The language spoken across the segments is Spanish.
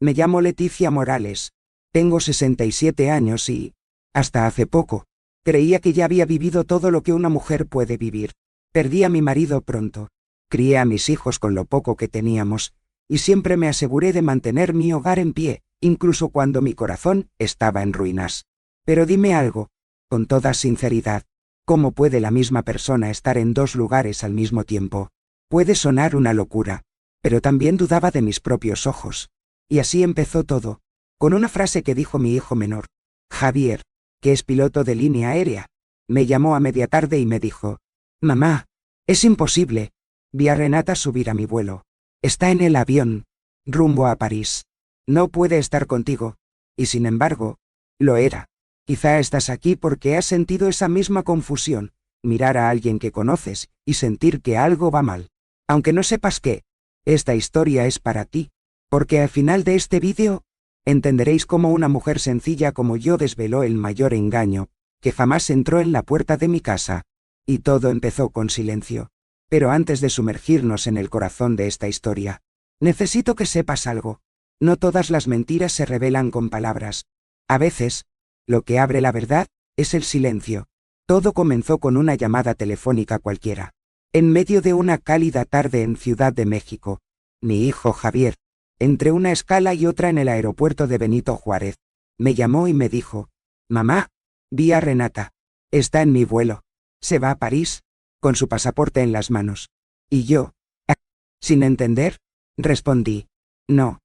Me llamo Leticia Morales. Tengo 67 años y, hasta hace poco, creía que ya había vivido todo lo que una mujer puede vivir. Perdí a mi marido pronto. Crié a mis hijos con lo poco que teníamos, y siempre me aseguré de mantener mi hogar en pie, incluso cuando mi corazón estaba en ruinas. Pero dime algo, con toda sinceridad, ¿cómo puede la misma persona estar en dos lugares al mismo tiempo? Puede sonar una locura, pero también dudaba de mis propios ojos. Y así empezó todo, con una frase que dijo mi hijo menor, Javier, que es piloto de línea aérea. Me llamó a media tarde y me dijo, «Mamá, es imposible. Vi a Renata subir a mi vuelo. Está en el avión, rumbo a París. No puede estar contigo». Y sin embargo, lo era. Quizá estás aquí porque has sentido esa misma confusión, mirar a alguien que conoces y sentir que algo va mal. Aunque no sepas qué, esta historia es para ti, porque al final de este vídeo, entenderéis cómo una mujer sencilla como yo desveló el mayor engaño, que jamás entró en la puerta de mi casa. Y todo empezó con silencio. Pero antes de sumergirnos en el corazón de esta historia, necesito que sepas algo. No todas las mentiras se revelan con palabras. A veces, lo que abre la verdad es el silencio. Todo comenzó con una llamada telefónica cualquiera. En medio de una cálida tarde en Ciudad de México, mi hijo Javier, entre una escala y otra en el aeropuerto de Benito Juárez, me llamó y me dijo, «Mamá, vi a Renata. Está en mi vuelo. Se va a París», con su pasaporte en las manos. Y yo, sin entender, respondí, «No,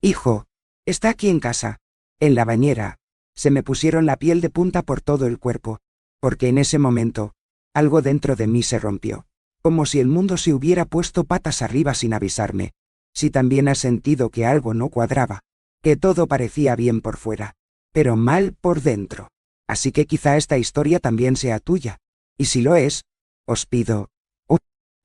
hijo, está aquí en casa, en la bañera». Se me pusieron la piel de punta por todo el cuerpo, porque en ese momento, algo dentro de mí se rompió, como si el mundo se hubiera puesto patas arriba sin avisarme. Si también has sentido que algo no cuadraba, que todo parecía bien por fuera, pero mal por dentro. Así que quizá esta historia también sea tuya. Y si lo es, os pido,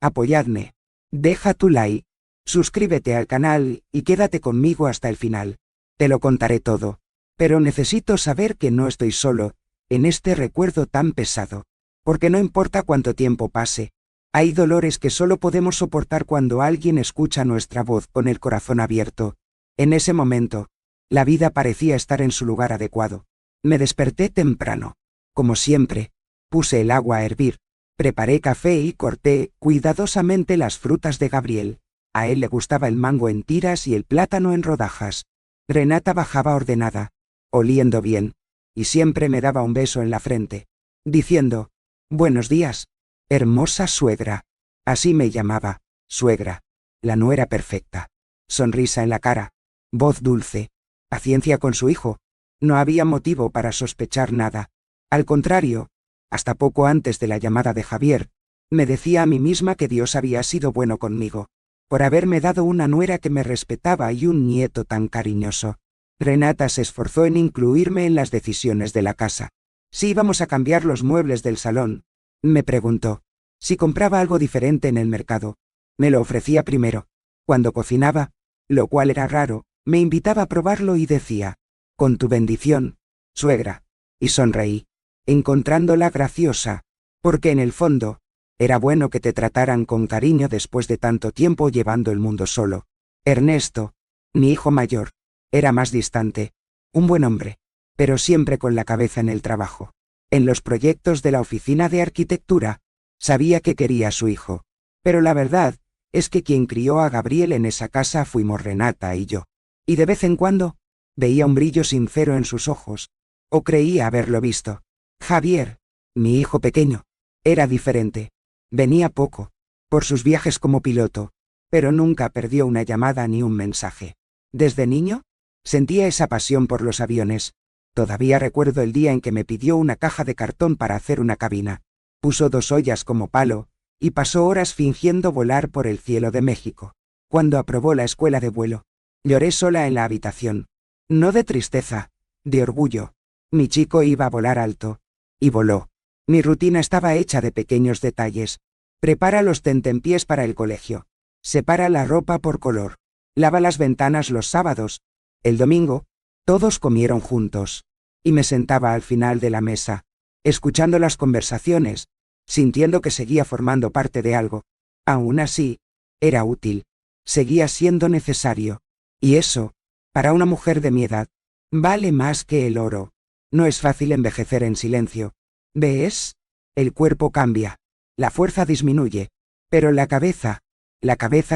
apoyadme, deja tu like, suscríbete al canal y quédate conmigo hasta el final. Te lo contaré todo, pero necesito saber que no estoy solo en este recuerdo tan pesado, porque no importa cuánto tiempo pase, hay dolores que solo podemos soportar cuando alguien escucha nuestra voz con el corazón abierto. En ese momento, la vida parecía estar en su lugar adecuado. Me desperté temprano. Como siempre, puse el agua a hervir, preparé café y corté cuidadosamente las frutas de Gabriel. A él le gustaba el mango en tiras y el plátano en rodajas. Renata bajaba ordenada, oliendo bien, y siempre me daba un beso en la frente, diciendo, «Buenos días, hermosa suegra». Así me llamaba, suegra, la nuera perfecta. Sonrisa en la cara, voz dulce, paciencia con su hijo. No había motivo para sospechar nada. Al contrario, hasta poco antes de la llamada de Javier, me decía a mí misma que Dios había sido bueno conmigo, por haberme dado una nuera que me respetaba y un nieto tan cariñoso. Renata se esforzó en incluirme en las decisiones de la casa. Si íbamos a cambiar los muebles del salón, me preguntó. Si compraba algo diferente en el mercado, me lo ofrecía primero. Cuando cocinaba, lo cual era raro, me invitaba a probarlo y decía, «Con tu bendición, suegra», y sonreí, encontrándola graciosa, porque en el fondo, era bueno que te trataran con cariño después de tanto tiempo llevando el mundo solo. Ernesto, mi hijo mayor, era más distante, un buen hombre, pero siempre con la cabeza en el trabajo. En los proyectos de la oficina de arquitectura, sabía que quería a su hijo, pero la verdad es que quien crió a Gabriel en esa casa fuimos Renata y yo. Y de vez en cuando, veía un brillo sincero en sus ojos, o creía haberlo visto. Javier, mi hijo pequeño, era diferente. Venía poco, por sus viajes como piloto, pero nunca perdió una llamada ni un mensaje. Desde niño, sentía esa pasión por los aviones. Todavía recuerdo el día en que me pidió una caja de cartón para hacer una cabina. Puso 2 ollas como palo, y pasó horas fingiendo volar por el cielo de México. Cuando aprobó la escuela de vuelo, lloré sola en la habitación. No de tristeza, de orgullo. Mi chico iba a volar alto. Y voló. Mi rutina estaba hecha de pequeños detalles. Prepara los tentempiés para el colegio. Separa la ropa por color. Lava las ventanas los sábados. El domingo, todos comieron juntos. Y me sentaba al final de la mesa, escuchando las conversaciones, sintiendo que seguía formando parte de algo. Aún así, era útil. Seguía siendo necesario. Y eso, Para una mujer de mi edad, vale más que el oro. No es fácil envejecer en silencio. ¿Ves? El cuerpo cambia. La fuerza disminuye. Pero la cabeza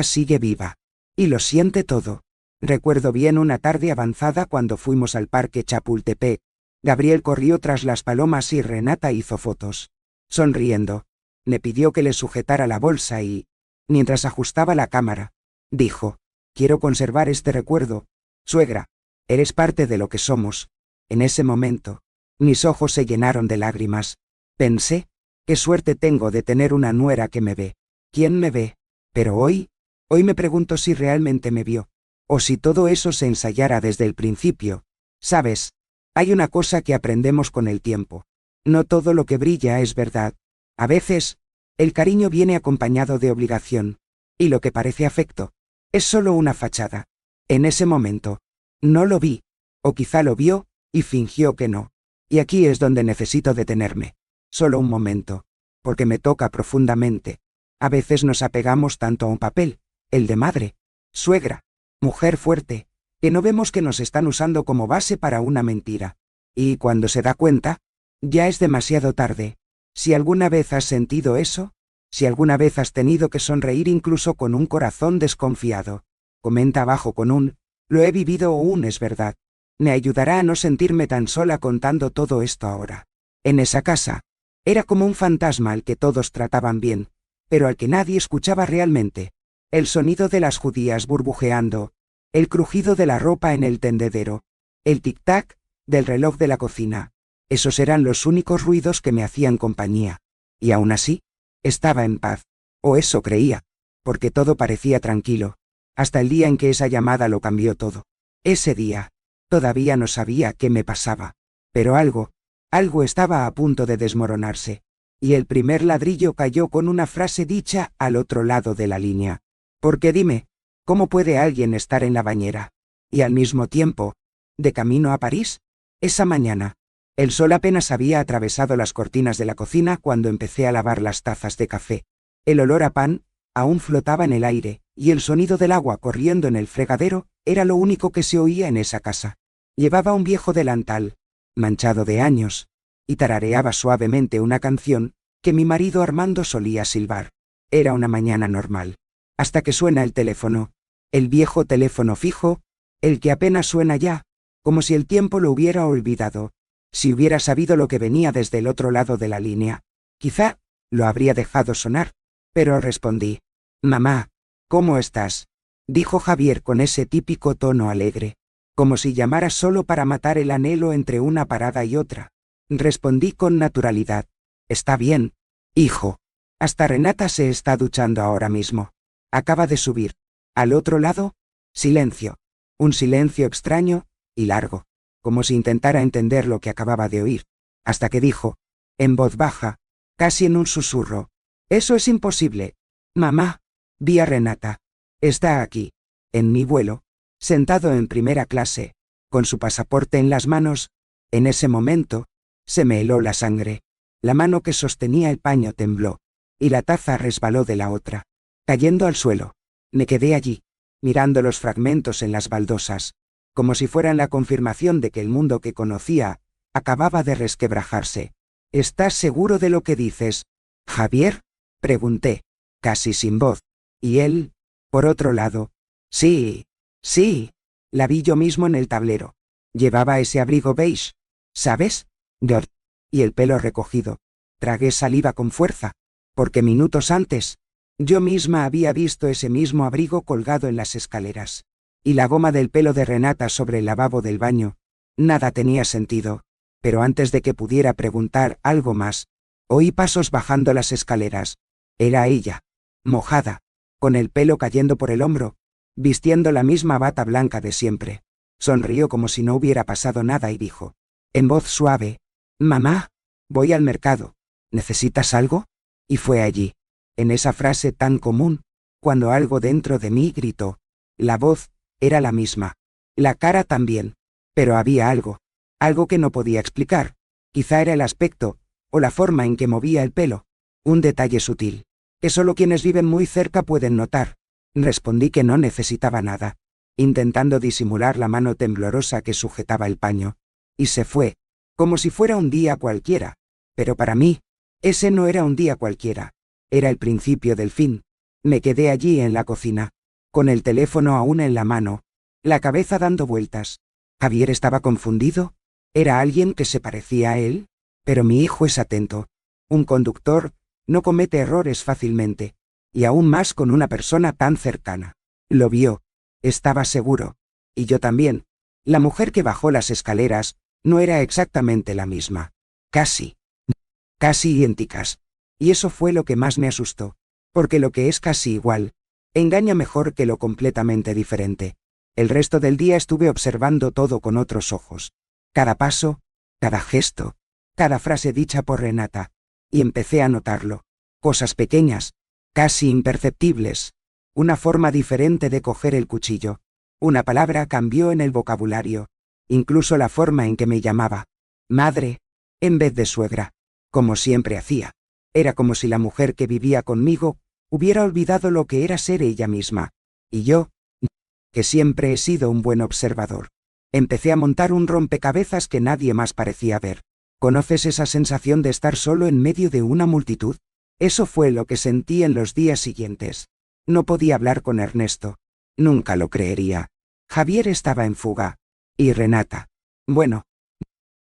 sigue viva. Y lo siente todo. Recuerdo bien una tarde avanzada cuando fuimos al parque Chapultepec. Gabriel corrió tras las palomas y Renata hizo fotos. Sonriendo, me pidió que le sujetara la bolsa y, mientras ajustaba la cámara, dijo: quiero conservar este recuerdo. Suegra, eres parte de lo que somos. En ese momento, mis ojos se llenaron de lágrimas. Pensé, qué suerte tengo de tener una nuera que me ve. ¿Quién me ve? Pero hoy me pregunto si realmente me vio. O si todo eso se ensayara desde el principio. ¿Sabes? Hay una cosa que aprendemos con el tiempo. No todo lo que brilla es verdad. A veces, el cariño viene acompañado de obligación. Y lo que parece afecto, es solo una fachada. En ese momento, no lo vi. O quizá lo vio, y fingió que no. Y aquí es donde necesito detenerme. Solo un momento. Porque me toca profundamente. A veces nos apegamos tanto a un papel, el de madre, suegra, mujer fuerte, que no vemos que nos están usando como base para una mentira. Y cuando se da cuenta, ya es demasiado tarde. Si alguna vez has sentido eso, si alguna vez has tenido que sonreír incluso con un corazón desconfiado, comenta abajo con un «lo he vivido» o un «es verdad». Me ayudará a no sentirme tan sola contando todo esto ahora. En esa casa, era como un fantasma al que todos trataban bien, pero al que nadie escuchaba realmente. El sonido de las judías burbujeando, el crujido de la ropa en el tendedero, el tic-tac del reloj de la cocina. Esos eran los únicos ruidos que me hacían compañía. Y aún así, estaba en paz. O eso creía, porque todo parecía tranquilo, hasta el día en que esa llamada lo cambió todo. Ese día, todavía no sabía qué me pasaba, pero algo estaba a punto de desmoronarse. Y el primer ladrillo cayó con una frase dicha al otro lado de la línea. Porque dime, ¿cómo puede alguien estar en la bañera y al mismo tiempo, de camino a París? Esa mañana, el sol apenas había atravesado las cortinas de la cocina cuando empecé a lavar las tazas de café. El olor a pan aún flotaba en el aire, y el sonido del agua corriendo en el fregadero era lo único que se oía en esa casa. Llevaba un viejo delantal, manchado de años, y tarareaba suavemente una canción que mi marido Armando solía silbar. Era una mañana normal. Hasta que suena el teléfono. El viejo teléfono fijo, el que apenas suena ya, como si el tiempo lo hubiera olvidado. Si hubiera sabido lo que venía desde el otro lado de la línea, quizá lo habría dejado sonar. Pero respondí. «Mamá, ¿cómo estás?», dijo Javier con ese típico tono alegre, como si llamara solo para matar el anhelo entre una parada y otra. Respondí con naturalidad. «Está bien, hijo. Hasta Renata se está duchando ahora mismo. Acaba de subir». Al otro lado, silencio. Un silencio extraño y largo, como si intentara entender lo que acababa de oír, hasta que dijo, en voz baja, casi en un susurro: «Eso es imposible. Mamá, vi a Renata. Está aquí, en mi vuelo, sentado en primera clase, con su pasaporte en las manos». En ese momento, se me heló la sangre. La mano que sostenía el paño tembló, y la taza resbaló de la otra, cayendo al suelo. Me quedé allí, mirando los fragmentos en las baldosas, como si fueran la confirmación de que el mundo que conocía acababa de resquebrajarse. «¿Estás seguro de lo que dices, Javier?», pregunté, casi sin voz. Y él, por otro lado: «Sí, sí, la vi yo mismo en el tablero. Llevaba ese abrigo beige, ¿sabes? Y el pelo recogido». Tragué saliva con fuerza, porque minutos antes, yo misma había visto ese mismo abrigo colgado en las escaleras. Y la goma del pelo de Renata sobre el lavabo del baño. Nada tenía sentido. Pero antes de que pudiera preguntar algo más, oí pasos bajando las escaleras. Era ella, mojada, con el pelo cayendo por el hombro, vistiendo la misma bata blanca de siempre. Sonrió como si no hubiera pasado nada y dijo, en voz suave: «Mamá, voy al mercado. ¿Necesitas algo?». Y fue allí, en esa frase tan común, cuando algo dentro de mí gritó. La voz era la misma, la cara también, pero había algo que no podía explicar. Quizá era el aspecto, o la forma en que movía el pelo, un detalle sutil, que solo quienes viven muy cerca pueden notar. Respondí que no necesitaba nada. intentando disimular la mano temblorosa que sujetaba el paño. Y se fue, como si fuera un día cualquiera. Pero para mí, ese no era un día cualquiera. Era el principio del fin. Me quedé allí en la cocina, con el teléfono aún en la mano, la cabeza dando vueltas. ¿Javier estaba confundido? ¿Era alguien que se parecía a él? Pero mi hijo es atento. Un conductor no comete errores fácilmente, y aún más con una persona tan cercana. Lo vio. Estaba seguro. Y yo también. La mujer que bajó las escaleras no era exactamente la misma. Casi idénticas. Y eso fue lo que más me asustó. Porque lo que es casi igual, engaña mejor que lo completamente diferente. El resto del día estuve observando todo con otros ojos. Cada paso, cada gesto, cada frase dicha por Renata. Y empecé a notarlo. Cosas pequeñas, casi imperceptibles. Una forma diferente de coger el cuchillo. Una palabra cambió en el vocabulario. Incluso la forma en que me llamaba. Madre, en vez de suegra. Como siempre hacía. Era como si la mujer que vivía conmigo hubiera olvidado lo que era ser ella misma. Y yo, que siempre he sido un buen observador, empecé a montar un rompecabezas que nadie más parecía ver. ¿Conoces esa sensación de estar solo en medio de una multitud? Eso fue lo que sentí en los días siguientes. No podía hablar con Ernesto. Nunca lo creería. Javier estaba en fuga. Y Renata. Bueno,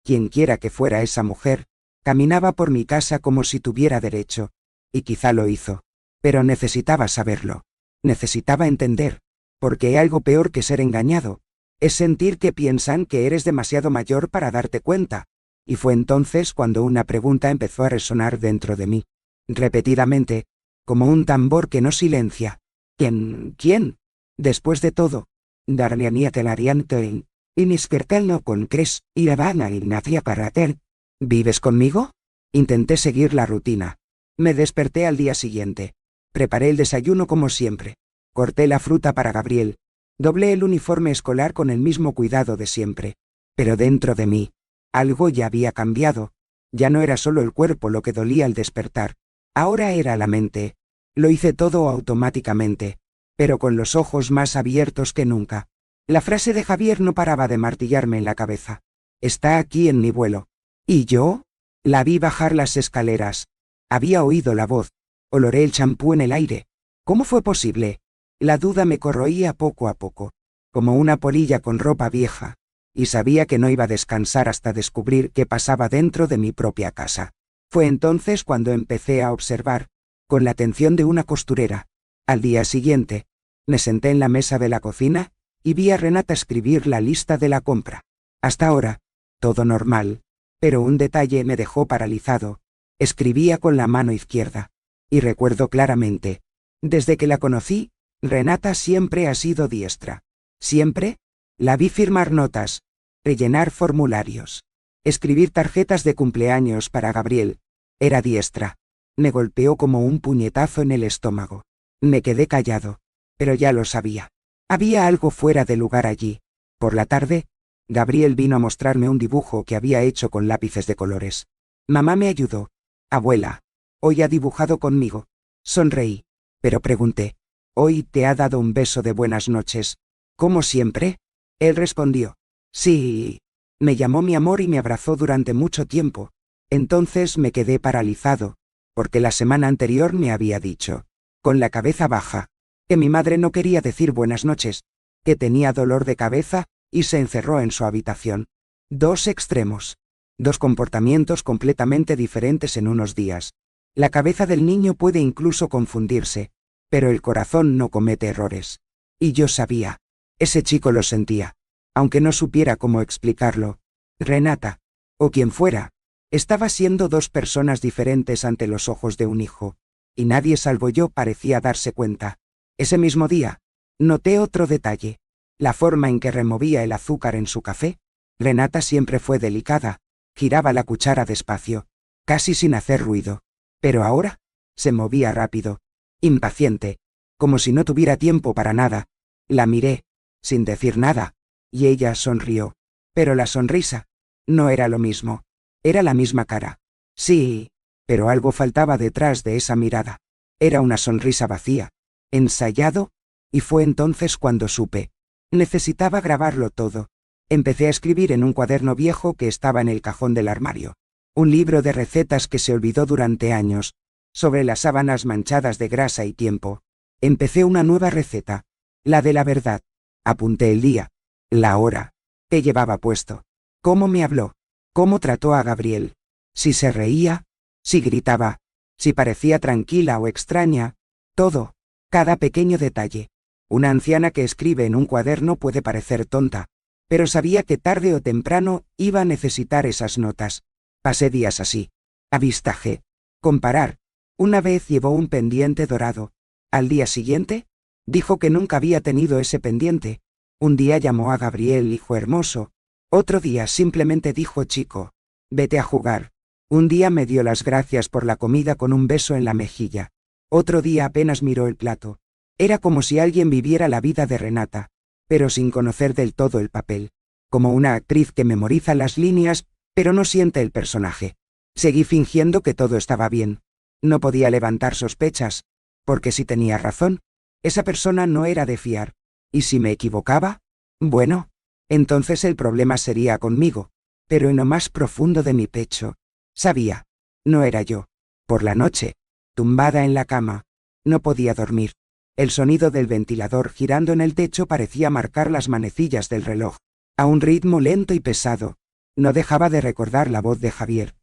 quienquiera que fuera esa mujer, caminaba por mi casa como si tuviera derecho. Y quizá lo hizo. Pero necesitaba saberlo. Necesitaba entender. Porque hay algo peor que ser engañado. Es sentir que piensan que eres demasiado mayor para darte cuenta. Y fue entonces cuando una pregunta empezó a resonar dentro de mí. Repetidamente, como un tambor que no silencia. ¿Quién? Después de todo, Darliania telariante, inispertelno con cres, iravana ignacia parater. ¿Vives conmigo? Intenté seguir la rutina. Me desperté al día siguiente. Preparé el desayuno como siempre. Corté la fruta para Gabriel. Doblé el uniforme escolar con el mismo cuidado de siempre. Pero dentro de mí, algo ya había cambiado. Ya no era solo el cuerpo lo que dolía al despertar. Ahora era la mente. Lo hice todo automáticamente, pero con los ojos más abiertos que nunca. La frase de Javier no paraba de martillarme en la cabeza. Está aquí en mi vuelo. ¿Y yo? La vi bajar las escaleras. Había oído la voz. Oloré el champú en el aire. ¿Cómo fue posible? La duda me corroía poco a poco, como una polilla con ropa vieja, y sabía que no iba a descansar hasta descubrir qué pasaba dentro de mi propia casa. Fue entonces cuando empecé a observar, con la atención de una costurera. Al día siguiente, me senté en la mesa de la cocina y vi a Renata escribir la lista de la compra. Hasta ahora, todo normal, pero un detalle me dejó paralizado. Escribía con la mano izquierda. Y recuerdo claramente, desde que la conocí, Renata siempre ha sido diestra. Siempre la vi firmar notas, rellenar formularios, escribir tarjetas de cumpleaños para Gabriel. Era diestra. Me golpeó como un puñetazo en el estómago. Me quedé callado, pero ya lo sabía. Había algo fuera de lugar allí. Por la tarde, Gabriel vino a mostrarme un dibujo que había hecho con lápices de colores. Mamá me ayudó. Abuela, hoy ha dibujado conmigo. Sonreí, pero pregunté. Hoy te ha dado un beso de buenas noches. ¿Como siempre? Él respondió. Sí. Me llamó mi amor y me abrazó durante mucho tiempo. Entonces me quedé paralizado, porque la semana anterior me había dicho, con la cabeza baja, que mi madre no quería decir buenas noches, que tenía dolor de cabeza, y se encerró en su habitación. Dos extremos. Dos comportamientos completamente diferentes en unos días. La cabeza del niño puede incluso confundirse, pero el corazón no comete errores. Y yo sabía. Ese chico lo sentía. Aunque no supiera cómo explicarlo. Renata, o quien fuera, estaba siendo dos personas diferentes ante los ojos de un hijo. Y nadie salvo yo parecía darse cuenta. Ese mismo día, noté otro detalle. La forma en que removía el azúcar en su café. Renata siempre fue delicada. Giraba la cuchara despacio, casi sin hacer ruido. Pero ahora, se movía rápido, impaciente, como si no tuviera tiempo para nada. La miré, sin decir nada, y ella sonrió. Pero la sonrisa no era lo mismo. Era la misma cara. Sí, pero algo faltaba detrás de esa mirada. Era una sonrisa vacía, ensayado, y fue entonces cuando supe. Necesitaba grabarlo todo. Empecé a escribir en un cuaderno viejo que estaba en el cajón del armario. Un libro de recetas que se olvidó durante años. Sobre las sábanas manchadas de grasa y tiempo. Empecé una nueva receta. La de la verdad. Apunté el día. La hora. ¿Qué llevaba puesto? ¿Cómo me habló? ¿Cómo trató a Gabriel? Si se reía. Si gritaba. Si parecía tranquila o extraña. Todo. Cada pequeño detalle. Una anciana que escribe en un cuaderno puede parecer tonta. Pero sabía que tarde o temprano iba a necesitar esas notas. Pasé días así. Avistaje. Comparar. Una vez llevó un pendiente dorado. Al día siguiente, dijo que nunca había tenido ese pendiente. Un día llamó a Gabriel hijo hermoso. Otro día simplemente dijo chico. Vete a jugar. Un día me dio las gracias por la comida con un beso en la mejilla. Otro día apenas miró el plato. Era como si alguien viviera la vida de Renata, pero sin conocer del todo el papel. Como una actriz que memoriza las líneas, pero no siente el personaje. Seguí fingiendo que todo estaba bien. No podía levantar sospechas, porque si tenía razón, esa persona no era de fiar. ¿Y si me equivocaba? Bueno, entonces el problema sería conmigo, pero en lo más profundo de mi pecho. Sabía. No era yo. Por la noche, tumbada en la cama, no podía dormir. El sonido del ventilador girando en el techo parecía marcar las manecillas del reloj, a un ritmo lento y pesado. No dejaba de recordar la voz de Javier.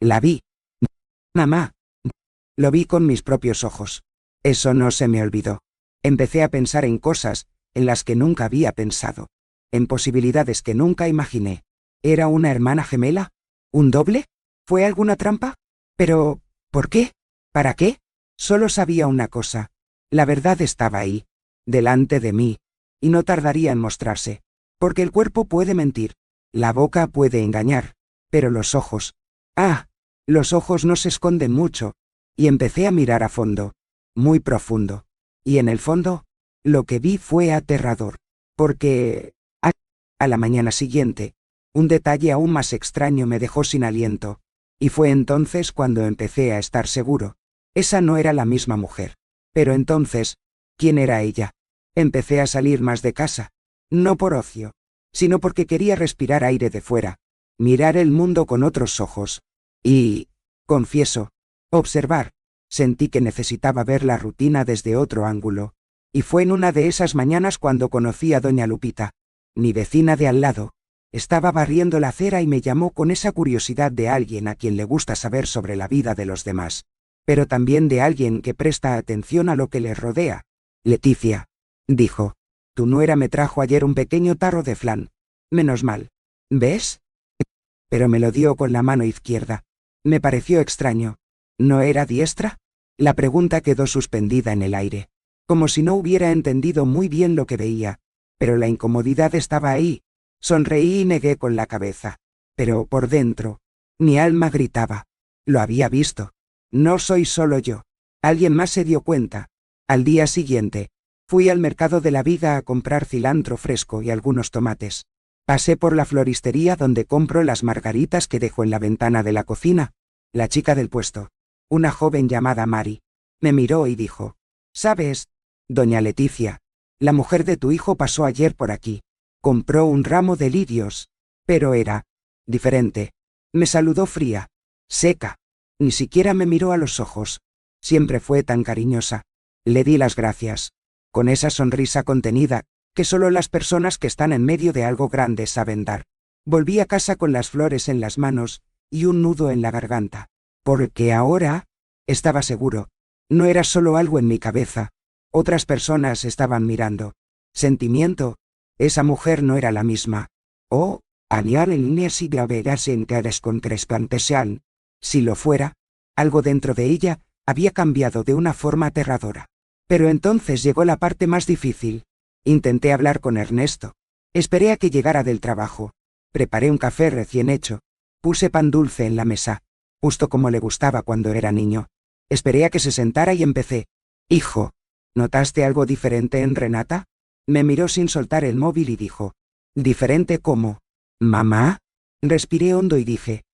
La vi. Mamá. Lo vi con mis propios ojos. Eso no se me olvidó. Empecé a pensar en cosas en las que nunca había pensado. En posibilidades que nunca imaginé. ¿Era una hermana gemela? ¿Un doble? ¿Fue alguna trampa? Pero, ¿por qué? ¿Para qué? Solo sabía una cosa. La verdad estaba ahí, delante de mí, y no tardaría en mostrarse. Porque el cuerpo puede mentir, la boca puede engañar, pero los ojos... los ojos no se esconden mucho. Y empecé a mirar a fondo, muy profundo. Y en el fondo, lo que vi fue aterrador. Porque... a la mañana siguiente, un detalle aún más extraño me dejó sin aliento. Y fue entonces cuando empecé a estar seguro. Esa no era la misma mujer. Pero entonces, ¿quién era ella? Empecé a salir más de casa. No por ocio, sino porque quería respirar aire de fuera. Mirar el mundo con otros ojos. Y... confieso, observar. Sentí que necesitaba ver la rutina desde otro ángulo. Y fue en una de esas mañanas cuando conocí a doña Lupita, mi vecina de al lado. Estaba barriendo la acera y me llamó con esa curiosidad de alguien a quien le gusta saber sobre la vida de los demás, pero también de alguien que presta atención a lo que le rodea. Leticia, dijo, tu nuera me trajo ayer un pequeño tarro de flan. Menos mal. ¿Ves? Pero me lo dio con la mano izquierda. Me pareció extraño. ¿No era diestra? La pregunta quedó suspendida en el aire, como si no hubiera entendido muy bien lo que veía, pero la incomodidad estaba ahí. Sonreí y negué con la cabeza. Pero por dentro, mi alma gritaba. Lo había visto. No soy solo yo. Alguien más se dio cuenta. Al día siguiente, fui al mercado de la Viga a comprar cilantro fresco y algunos tomates. Pasé por la floristería donde compro las margaritas que dejo en la ventana de la cocina. La chica del puesto, una joven llamada Mari, me miró y dijo, ¿sabes, doña Leticia? La mujer de tu hijo pasó ayer por aquí. Compró un ramo de lirios, pero era diferente. Me saludó fría, seca. Ni siquiera me miró a los ojos. Siempre fue tan cariñosa. Le di las gracias, con esa sonrisa contenida, que solo las personas que están en medio de algo grande saben dar. Volví a casa con las flores en las manos y un nudo en la garganta. Porque ahora, estaba seguro, no era solo algo en mi cabeza. Otras personas estaban mirando. Sentimiento. Esa mujer no era la misma. Oh, añar el nesi verás en caras con crespantesean. Si lo fuera, algo dentro de ella había cambiado de una forma aterradora. Pero entonces llegó la parte más difícil. Intenté hablar con Ernesto. Esperé a que llegara del trabajo. Preparé un café recién hecho. Puse pan dulce en la mesa, justo como le gustaba cuando era niño. Esperé a que se sentara y empecé. Hijo, ¿notaste algo diferente en Renata? Me miró sin soltar el móvil y dijo. ¿Diferente cómo? ¿Mamá? Respiré hondo y dije.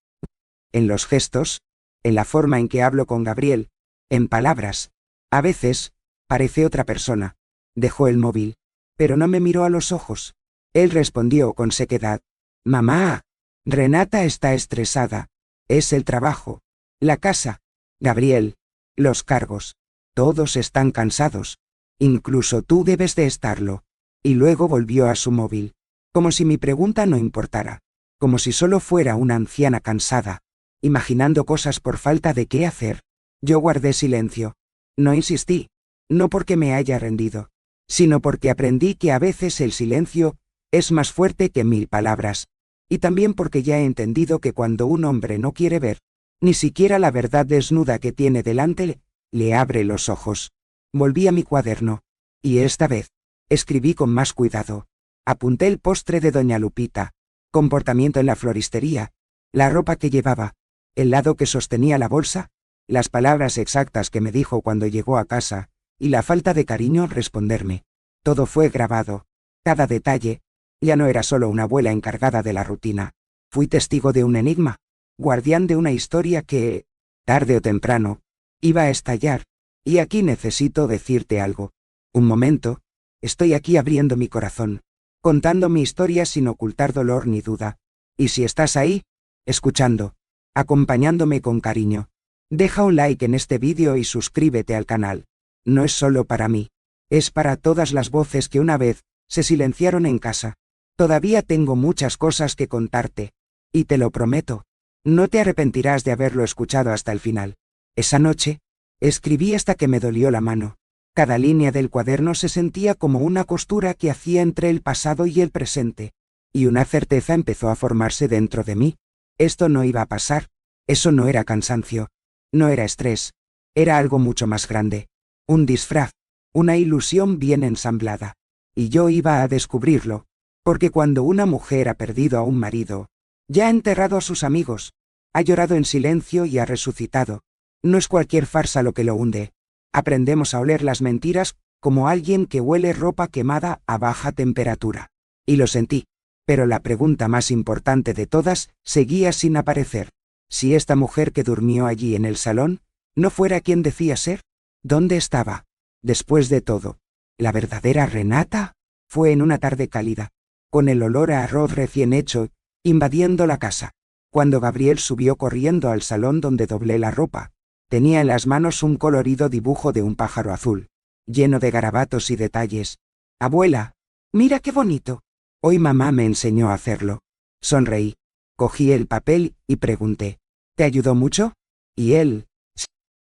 En los gestos, en la forma en que hablo con Gabriel, en palabras. A veces, parece otra persona. Dejó el móvil. pero no me miró a los ojos. Él respondió con sequedad: «Mamá, Renata está estresada. Es el trabajo, la casa, Gabriel, los cargos. Todos están cansados. Incluso tú debes de estarlo». Y luego volvió a su móvil. Como si mi pregunta no importara. Como si solo fuera una anciana cansada, imaginando cosas por falta de qué hacer. Yo guardé silencio. No insistí. No porque me haya rendido, sino porque aprendí que a veces el silencio es más fuerte que 1000 palabras. Y también porque ya he entendido que cuando un hombre no quiere ver, ni siquiera la verdad desnuda que tiene delante, le abre los ojos. Volví a mi cuaderno. Y esta vez, escribí con más cuidado. Apunté el postre de doña Lupita, comportamiento en la floristería, la ropa que llevaba, el lado que sostenía la bolsa, las palabras exactas que me dijo cuando llegó a casa, y la falta de cariño al responderme. Todo fue grabado. Cada detalle. Ya no era solo una abuela encargada de la rutina. Fui testigo de un enigma, guardián de una historia que, tarde o temprano, iba a estallar. Y aquí necesito decirte algo. Un momento. Estoy aquí abriendo mi corazón, contando mi historia sin ocultar dolor ni duda. Y si estás ahí, escuchando, acompañándome con cariño, deja un like en este vídeo y suscríbete al canal. No es solo para mí, es para todas las voces que una vez se silenciaron en casa. Todavía tengo muchas cosas que contarte, y te lo prometo, no te arrepentirás de haberlo escuchado hasta el final. Esa noche, escribí hasta que me dolió la mano. Cada línea del cuaderno se sentía como una costura que hacía entre el pasado y el presente, y una certeza empezó a formarse dentro de mí. Esto no iba a pasar. Eso no era cansancio, no era estrés, era algo mucho más grande. Un disfraz, una ilusión bien ensamblada. Y yo iba a descubrirlo, porque cuando una mujer ha perdido a un marido, ya ha enterrado a sus amigos, ha llorado en silencio y ha resucitado, no es cualquier farsa lo que lo hunde. Aprendemos a oler las mentiras como alguien que huele ropa quemada a baja temperatura. Y lo sentí. Pero la pregunta más importante de todas seguía sin aparecer. Si esta mujer que durmió allí en el salón no fuera quien decía ser, ¿dónde estaba? Después de todo, ¿la verdadera Renata? Fue en una tarde cálida, con el olor a arroz recién hecho, invadiendo la casa, cuando Gabriel subió corriendo al salón donde doblé la ropa. Tenía en las manos un colorido dibujo de un pájaro azul, lleno de garabatos y detalles. «Abuela, mira qué bonito. Hoy mamá me enseñó a hacerlo». Sonreí, cogí el papel y pregunté: «¿Te ayudó mucho?» Y él,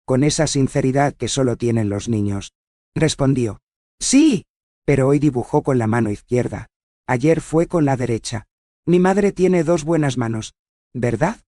con esa sinceridad que solo tienen los niños, respondió: «Sí, pero hoy dibujó con la mano izquierda. Ayer fue con la derecha. Mi madre tiene 2 buenas manos, ¿verdad?»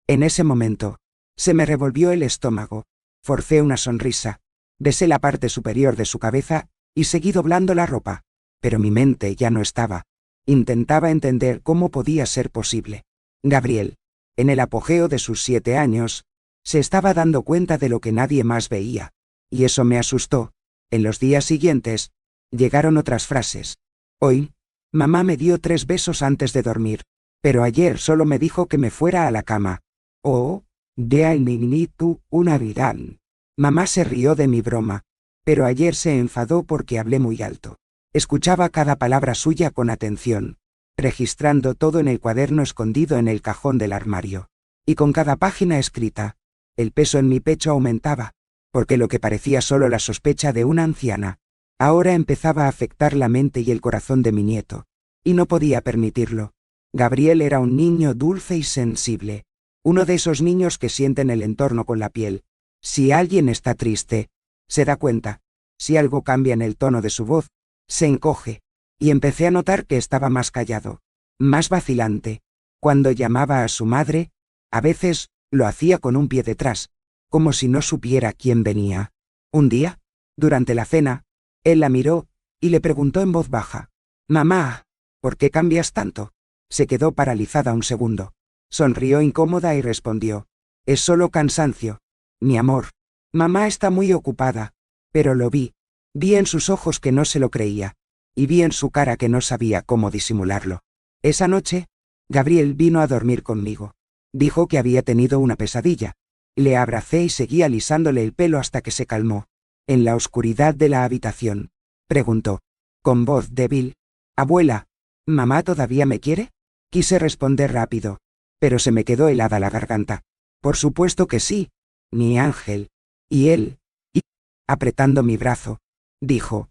En ese momento, se me revolvió el estómago. Forcé una sonrisa. Besé la parte superior de su cabeza y seguí doblando la ropa. Pero mi mente ya no estaba. Intentaba entender cómo podía ser posible. Gabriel, en el apogeo de sus 7 años, se estaba dando cuenta de lo que nadie más veía. Y eso me asustó. En los días siguientes, llegaron otras frases. Hoy, mamá me dio 3 besos antes de dormir, pero ayer solo me dijo que me fuera a la cama. Oh, de al niñito una virán. Mamá se rió de mi broma, pero ayer se enfadó porque hablé muy alto. Escuchaba cada palabra suya con atención, registrando todo en el cuaderno escondido en el cajón del armario. Y con cada página escrita, el peso en mi pecho aumentaba, porque lo que parecía solo la sospecha de una anciana, ahora empezaba a afectar la mente y el corazón de mi nieto. Y no podía permitirlo. Gabriel era un niño dulce y sensible. Uno de esos niños que sienten el entorno con la piel. Si alguien está triste, se da cuenta. Si algo cambia en el tono de su voz, se encoge. Y empecé a notar que estaba más callado, más vacilante. Cuando llamaba a su madre, a veces lo hacía con un pie detrás, como si no supiera quién venía. Un día, durante la cena, él la miró y le preguntó en voz baja: «Mamá, ¿por qué cambias tanto?» Se quedó paralizada un segundo. Sonrió incómoda y respondió: «Es solo cansancio, mi amor. Mamá está muy ocupada». Pero lo vi. Vi en sus ojos que no se lo creía. Y vi en su cara que no sabía cómo disimularlo. Esa noche, Gabriel vino a dormir conmigo. Dijo que había tenido una pesadilla. Le abracé y seguí alisándole el pelo hasta que se calmó. En la oscuridad de la habitación, preguntó: con voz débil. Abuela, ¿mamá todavía me quiere? Quise responder rápido, pero se me quedó helada la garganta. Por supuesto que sí, mi ángel. Y él, apretando mi brazo, dijo,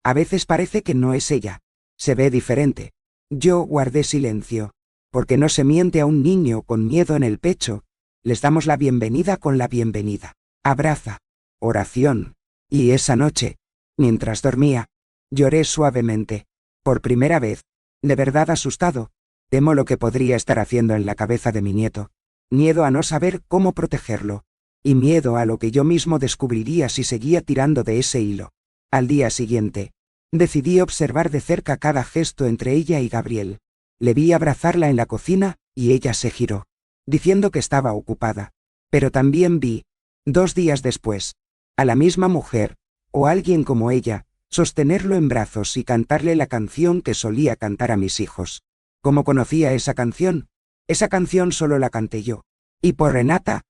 a veces parece que no es ella. Se ve diferente. Yo guardé silencio, porque no se miente a un niño con miedo en el pecho. Les damos la bienvenida con la bienvenida. Abraza. Oración. Y esa noche, mientras dormía, lloré suavemente. Por primera vez. De verdad asustado. Temo lo que podría estar haciendo en la cabeza de mi nieto. Miedo a no saber cómo protegerlo. Y miedo a lo que yo mismo descubriría si seguía tirando de ese hilo. Al día siguiente, decidí observar de cerca cada gesto entre ella y Gabriel. Le vi abrazarla en la cocina, y ella se giró, diciendo que estaba ocupada. Pero también vi, 2 días después, a la misma mujer, o alguien como ella, sostenerlo en brazos y cantarle la canción que solía cantar a mis hijos. ¿Cómo conocía esa canción? Esa canción solo la canté yo. Y por Renata,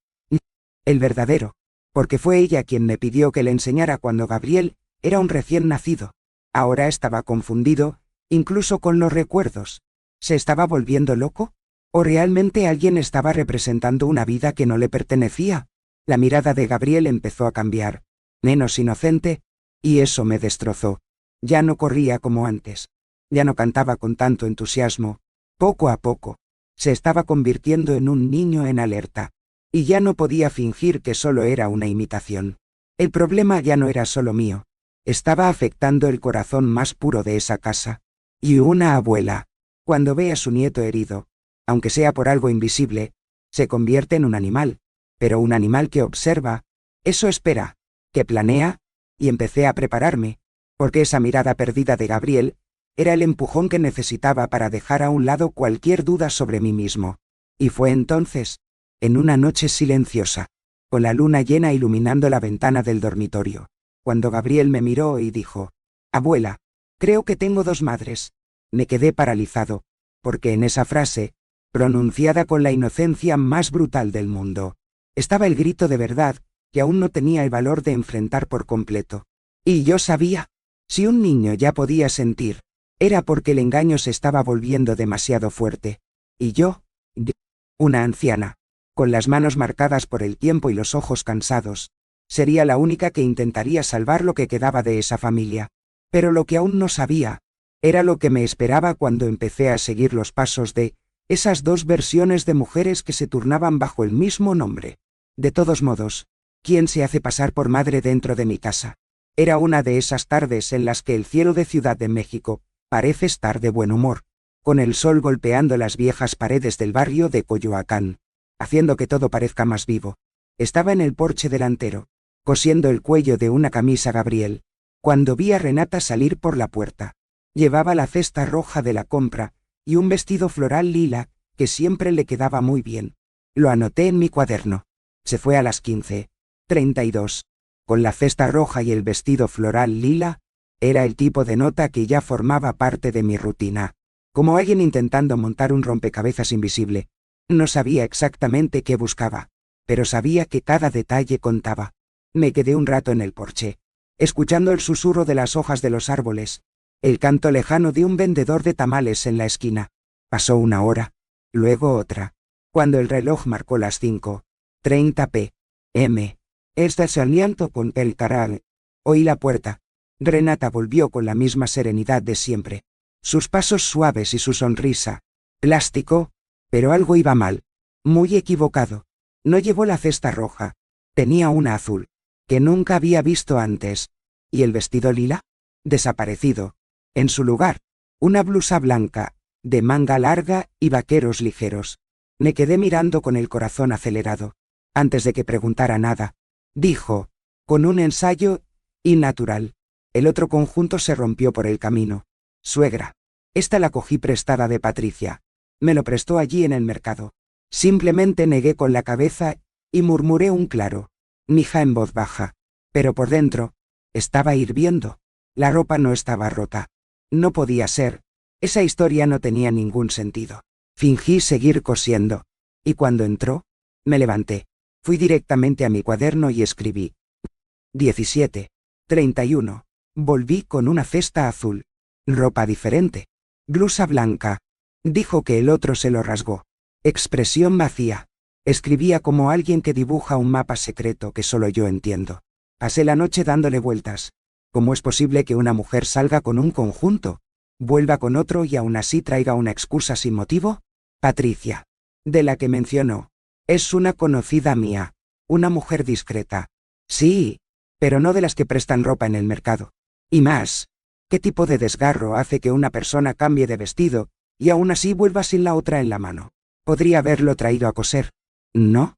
el verdadero, porque fue ella quien me pidió que le enseñara cuando Gabriel era un recién nacido. Ahora estaba confundido, incluso con los recuerdos. ¿Se estaba volviendo loco? ¿O realmente alguien estaba representando una vida que no le pertenecía? La mirada de Gabriel empezó a cambiar, menos inocente, y eso me destrozó. Ya no corría como antes. Ya no cantaba con tanto entusiasmo. Poco a poco, se estaba convirtiendo en un niño en alerta. Y ya no podía fingir que solo era una imitación. El problema ya no era solo mío. Estaba afectando el corazón más puro de esa casa. Y una abuela, cuando ve a su nieto herido, aunque sea por algo invisible, se convierte en un animal. Pero un animal que observa, eso espera, que planea, y empecé a prepararme, porque esa mirada perdida de Gabriel era el empujón que necesitaba para dejar a un lado cualquier duda sobre mí mismo. Y fue entonces, en una noche silenciosa, con la luna llena iluminando la ventana del dormitorio, cuando Gabriel me miró y dijo, «Abuela, creo que tengo 2 madres». Me quedé paralizado, porque en esa frase, pronunciada con la inocencia más brutal del mundo, estaba el grito de verdad que aún no tenía el valor de enfrentar por completo. Y yo sabía, si un niño ya podía sentir, era porque el engaño se estaba volviendo demasiado fuerte. Y yo, una anciana, con las manos marcadas por el tiempo y los ojos cansados, sería la única que intentaría salvar lo que quedaba de esa familia. Pero lo que aún no sabía, era lo que me esperaba cuando empecé a seguir los pasos de esas 2 versiones de mujeres que se turnaban bajo el mismo nombre. De todos modos, ¿quién se hace pasar por madre dentro de mi casa? Era una de esas tardes en las que el cielo de Ciudad de México parece estar de buen humor, con el sol golpeando las viejas paredes del barrio de Coyoacán, haciendo que todo parezca más vivo. Estaba en el porche delantero, cosiendo el cuello de una camisa Gabriel, cuando vi a Renata salir por la puerta. Llevaba la cesta roja de la compra y un vestido floral lila que siempre le quedaba muy bien. Lo anoté en mi cuaderno. Se fue a las 15:32. Con la cesta roja y el vestido floral lila, era el tipo de nota que ya formaba parte de mi rutina. Como alguien intentando montar un rompecabezas invisible. No sabía exactamente qué buscaba, pero sabía que cada detalle contaba. Me quedé un rato en el porche, escuchando el susurro de las hojas de los árboles, el canto lejano de un vendedor de tamales en la esquina. Pasó 1 hora, luego otra. Cuando el reloj marcó las 5:30 p.m., estacionando con el caral, oí la puerta. Renata volvió con la misma serenidad de siempre. Sus pasos suaves y su sonrisa. Plástico, pero algo iba mal. Muy equivocado. No llevó la cesta roja. Tenía una azul, que nunca había visto antes. ¿Y el vestido lila? Desaparecido. En su lugar, una blusa blanca, de manga larga y vaqueros ligeros. Me quedé mirando con el corazón acelerado. Antes de que preguntara nada, dijo, con un ensayo y natural. El otro conjunto se rompió por el camino. Suegra. Esta la cogí prestada de Patricia. Me lo prestó allí en el mercado. Simplemente negué con la cabeza y murmuré un claro «mija» en voz baja. Pero por dentro, estaba hirviendo. La ropa no estaba rota. No podía ser. Esa historia no tenía ningún sentido. Fingí seguir cosiendo. Y cuando entró, me levanté. Fui directamente a mi cuaderno y escribí 17:31. Volví con una cesta azul. Ropa diferente. Blusa blanca. Dijo que el otro se lo rasgó. Expresión vacía. Escribía como alguien que dibuja un mapa secreto que solo yo entiendo. Pasé la noche dándole vueltas. ¿Cómo es posible que una mujer salga con un conjunto, vuelva con otro y aún así traiga una excusa sin motivo? Patricia, de la que mencionó, es una conocida mía, una mujer discreta. Sí, pero no de las que prestan ropa en el mercado. Y más, ¿qué tipo de desgarro hace que una persona cambie de vestido y aún así vuelva sin la otra en la mano? Podría haberlo traído a coser. ¿No?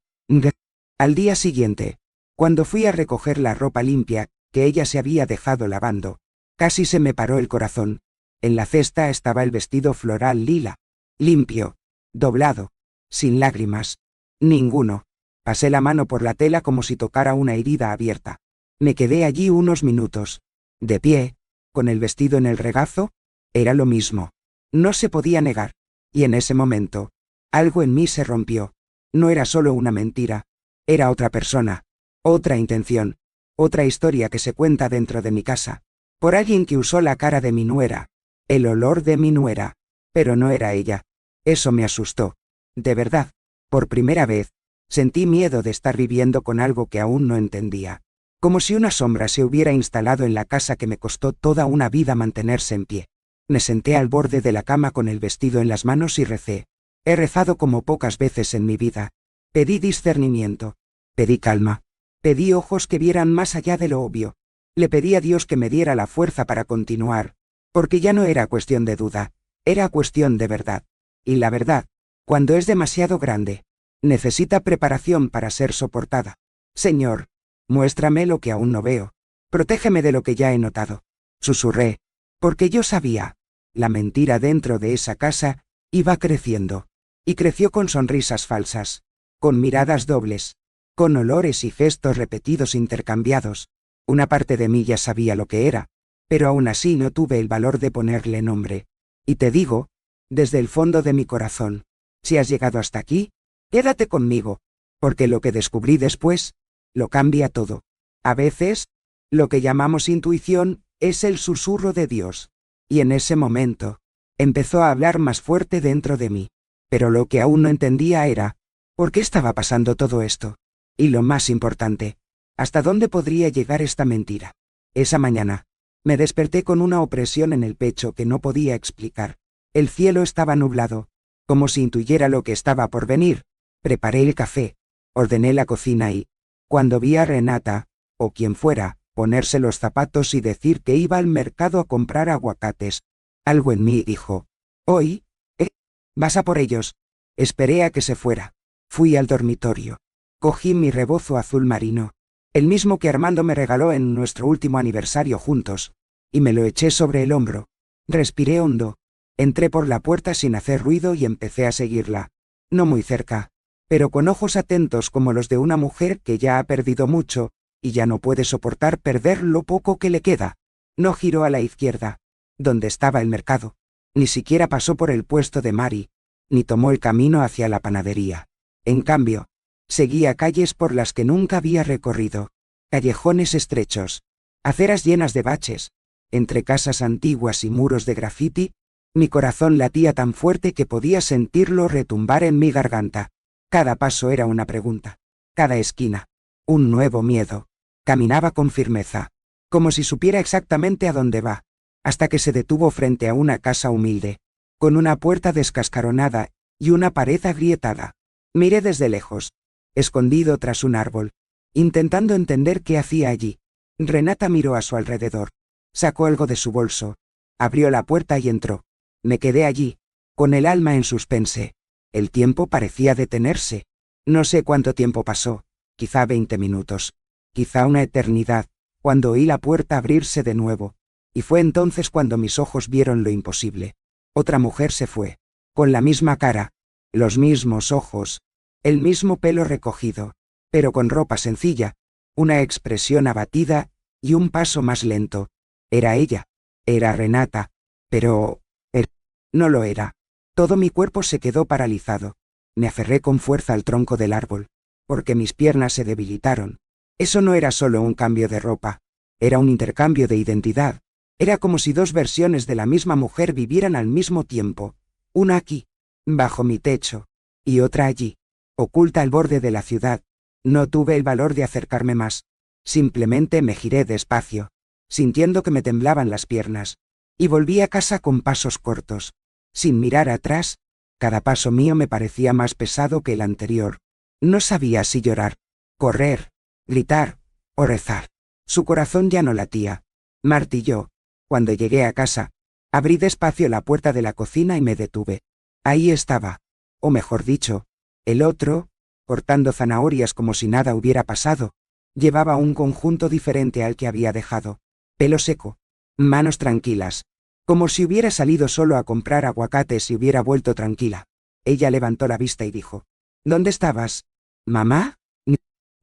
Al día siguiente, cuando fui a recoger la ropa limpia que ella se había dejado lavando, casi se me paró el corazón. En la cesta estaba el vestido floral lila, limpio, doblado, sin lágrimas. Ninguno. Pasé la mano por la tela como si tocara una herida abierta. Me quedé allí unos minutos. De pie, con el vestido en el regazo, era lo mismo. No se podía negar. Y en ese momento, algo en mí se rompió. No era solo una mentira. Era otra persona. Otra intención. Otra historia que se cuenta dentro de mi casa. Por alguien que usó la cara de mi nuera. El olor de mi nuera. Pero no era ella. Eso me asustó. De verdad. Por primera vez, sentí miedo de estar viviendo con algo que aún no entendía. Como si una sombra se hubiera instalado en la casa que me costó toda una vida mantenerse en pie. Me senté al borde de la cama con el vestido en las manos y recé. He rezado como pocas veces en mi vida. Pedí discernimiento. Pedí calma. Pedí ojos que vieran más allá de lo obvio. Le pedí a Dios que me diera la fuerza para continuar. Porque ya no era cuestión de duda. Era cuestión de verdad. Y la verdad, cuando es demasiado grande, necesita preparación para ser soportada. Señor, muéstrame lo que aún no veo. Protégeme de lo que ya he notado. Susurré. Porque yo sabía. La mentira dentro de esa casa iba creciendo. Y creció con sonrisas falsas. Con miradas dobles. Con olores y gestos repetidos intercambiados. Una parte de mí ya sabía lo que era. Pero aún así no tuve el valor de ponerle nombre. Y te digo, desde el fondo de mi corazón, si has llegado hasta aquí, quédate conmigo. Porque lo que descubrí después, lo cambia todo. A veces, lo que llamamos intuición, es el susurro de Dios. Y en ese momento, empezó a hablar más fuerte dentro de mí. Pero lo que aún no entendía era, ¿por qué estaba pasando todo esto? Y lo más importante, ¿hasta dónde podría llegar esta mentira? Esa mañana, me desperté con una opresión en el pecho que no podía explicar. El cielo estaba nublado, como si intuyera lo que estaba por venir. Preparé el café, ordené la cocina y, cuando vi a Renata, o quien fuera, ponerse los zapatos y decir que iba al mercado a comprar aguacates, algo en mí dijo, «Hoy, vas a por ellos». Esperé a que se fuera. Fui al dormitorio. Cogí mi rebozo azul marino, el mismo que Armando me regaló en nuestro último aniversario juntos, y me lo eché sobre el hombro. Respiré hondo. Entré por la puerta sin hacer ruido y empecé a seguirla. No muy cerca, pero con ojos atentos como los de una mujer que ya ha perdido mucho, y ya no puede soportar perder lo poco que le queda. No giró a la izquierda, donde estaba el mercado. Ni siquiera pasó por el puesto de Mari, ni tomó el camino hacia la panadería. En cambio, seguía calles por las que nunca había recorrido. Callejones estrechos, aceras llenas de baches, entre casas antiguas y muros de grafiti. Mi corazón latía tan fuerte que podía sentirlo retumbar en mi garganta. Cada paso era una pregunta. Cada esquina, un nuevo miedo. Caminaba con firmeza, como si supiera exactamente a dónde va, hasta que se detuvo frente a una casa humilde, con una puerta descascaronada y una pared agrietada. Miré desde lejos, escondido tras un árbol, intentando entender qué hacía allí. Renata miró a su alrededor, sacó algo de su bolso, abrió la puerta y entró. Me quedé allí, con el alma en suspense. El tiempo parecía detenerse. No sé cuánto tiempo pasó, quizá 20 minutos, quizá una eternidad, cuando oí la puerta abrirse de nuevo. Y fue entonces cuando mis ojos vieron lo imposible. Otra mujer se fue, con la misma cara, los mismos ojos, el mismo pelo recogido, pero con ropa sencilla, una expresión abatida y un paso más lento. Era ella, era Renata, pero no lo era. Todo mi cuerpo se quedó paralizado. Me aferré con fuerza al tronco del árbol, porque mis piernas se debilitaron. Eso no era solo un cambio de ropa, Era un intercambio de identidad. Era como si dos versiones de la misma mujer vivieran al mismo tiempo. Una aquí, bajo mi techo, y otra allí, oculta al borde de la ciudad. No tuve el valor de acercarme más. Simplemente me giré despacio, sintiendo que me temblaban las piernas, y volví a casa con pasos cortos. Sin mirar atrás, cada paso mío me parecía más pesado que el anterior. No sabía si llorar, correr, gritar o rezar. Su corazón ya no latía. Martilló. Cuando llegué a casa, abrí despacio la puerta de la cocina y me detuve. Ahí estaba, o mejor dicho, el otro, cortando zanahorias como si nada hubiera pasado. Llevaba un conjunto diferente al que había dejado. Pelo seco, manos tranquilas, como si hubiera salido solo a comprar aguacates y hubiera vuelto tranquila. Ella levantó la vista y dijo: ¿Dónde estabas? ¿Mamá?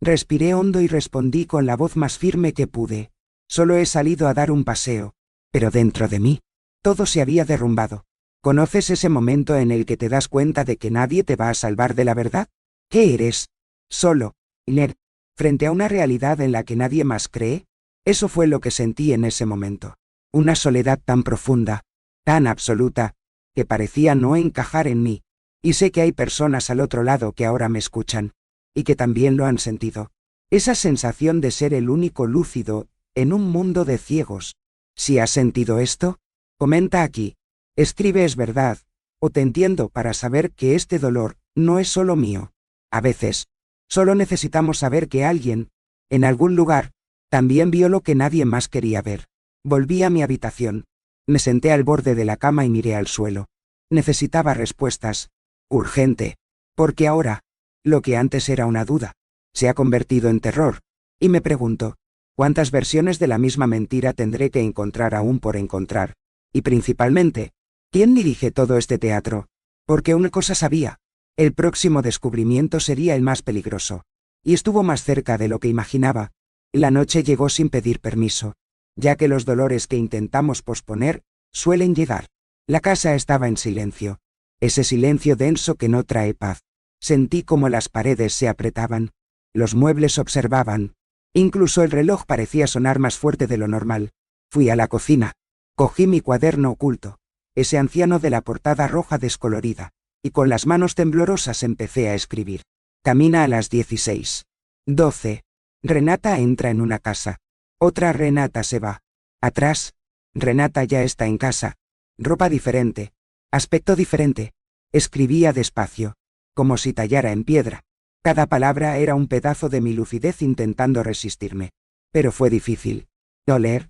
Respiré hondo y respondí con la voz más firme que pude: solo he salido a dar un paseo. Pero dentro de mí, todo se había derrumbado. ¿Conoces ese momento en el que te das cuenta de que nadie te va a salvar de la verdad? ¿Qué eres? Solo, inerte, frente a una realidad en la que nadie más cree. Eso fue lo que sentí en ese momento. Una soledad tan profunda, tan absoluta, que parecía no encajar en mí. Y sé que hay personas al otro lado que ahora me escuchan, y que también lo han sentido. Esa sensación de ser el único lúcido, en un mundo de ciegos. Si has sentido esto, comenta aquí. Escribe es verdad, o te entiendo para saber que este dolor no es solo mío. A veces, solo necesitamos saber que alguien, en algún lugar, también vio lo que nadie más quería ver. Volví a mi habitación. Me senté al borde de la cama y miré al suelo. Necesitaba respuestas. Urgente. Porque ahora, lo que antes era una duda, se ha convertido en terror. Y me pregunto, ¿cuántas versiones de la misma mentira tendré que encontrar aún por encontrar? Y principalmente, ¿quién dirige todo este teatro? Porque una cosa sabía: el próximo descubrimiento sería el más peligroso. Y estuvo más cerca de lo que imaginaba. La noche llegó sin pedir permiso, ya que los dolores que intentamos posponer suelen llegar. La casa estaba en silencio. Ese silencio denso que no trae paz. Sentí como las paredes se apretaban. Los muebles observaban. Incluso el reloj parecía sonar más fuerte de lo normal. Fui a la cocina. Cogí mi cuaderno oculto, ese anciano de la portada roja descolorida, y con las manos temblorosas empecé a escribir. Camina a las 16:12. Renata entra en una casa. Otra Renata se va. Atrás. Renata ya está en casa. Ropa diferente. Aspecto diferente. Escribía despacio, como si tallara en piedra. Cada palabra era un pedazo de mi lucidez intentando resistirme. Pero fue difícil. Doler.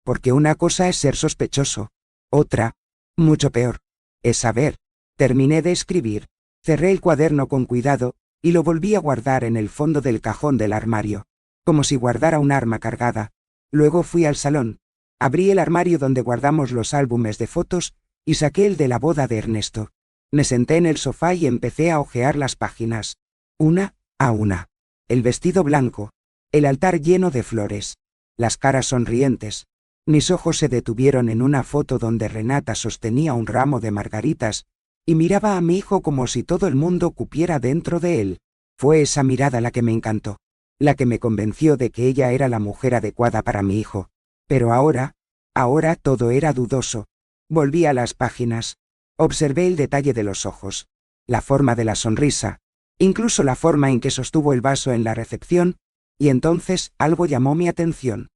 Porque una cosa es ser sospechoso. Otra, mucho peor, es saber. Terminé de escribir. Cerré el cuaderno con cuidado, y lo volví a guardar en el fondo del cajón del armario, como si guardara un arma cargada. Luego fui al salón. Abrí el armario donde guardamos los álbumes de fotos, y saqué el de la boda de Ernesto. Me senté en el sofá y empecé a hojear las páginas. Una a una. El vestido blanco. El altar lleno de flores. Las caras sonrientes. Mis ojos se detuvieron en una foto donde Renata sostenía un ramo de margaritas, y miraba a mi hijo como si todo el mundo cupiera dentro de él. Fue esa mirada la que me encantó, la que me convenció de que ella era la mujer adecuada para mi hijo. Pero ahora todo era dudoso. Volví a las páginas. Observé el detalle de los ojos, la forma de la sonrisa, incluso la forma en que sostuvo el vaso en la recepción, y entonces algo llamó mi atención.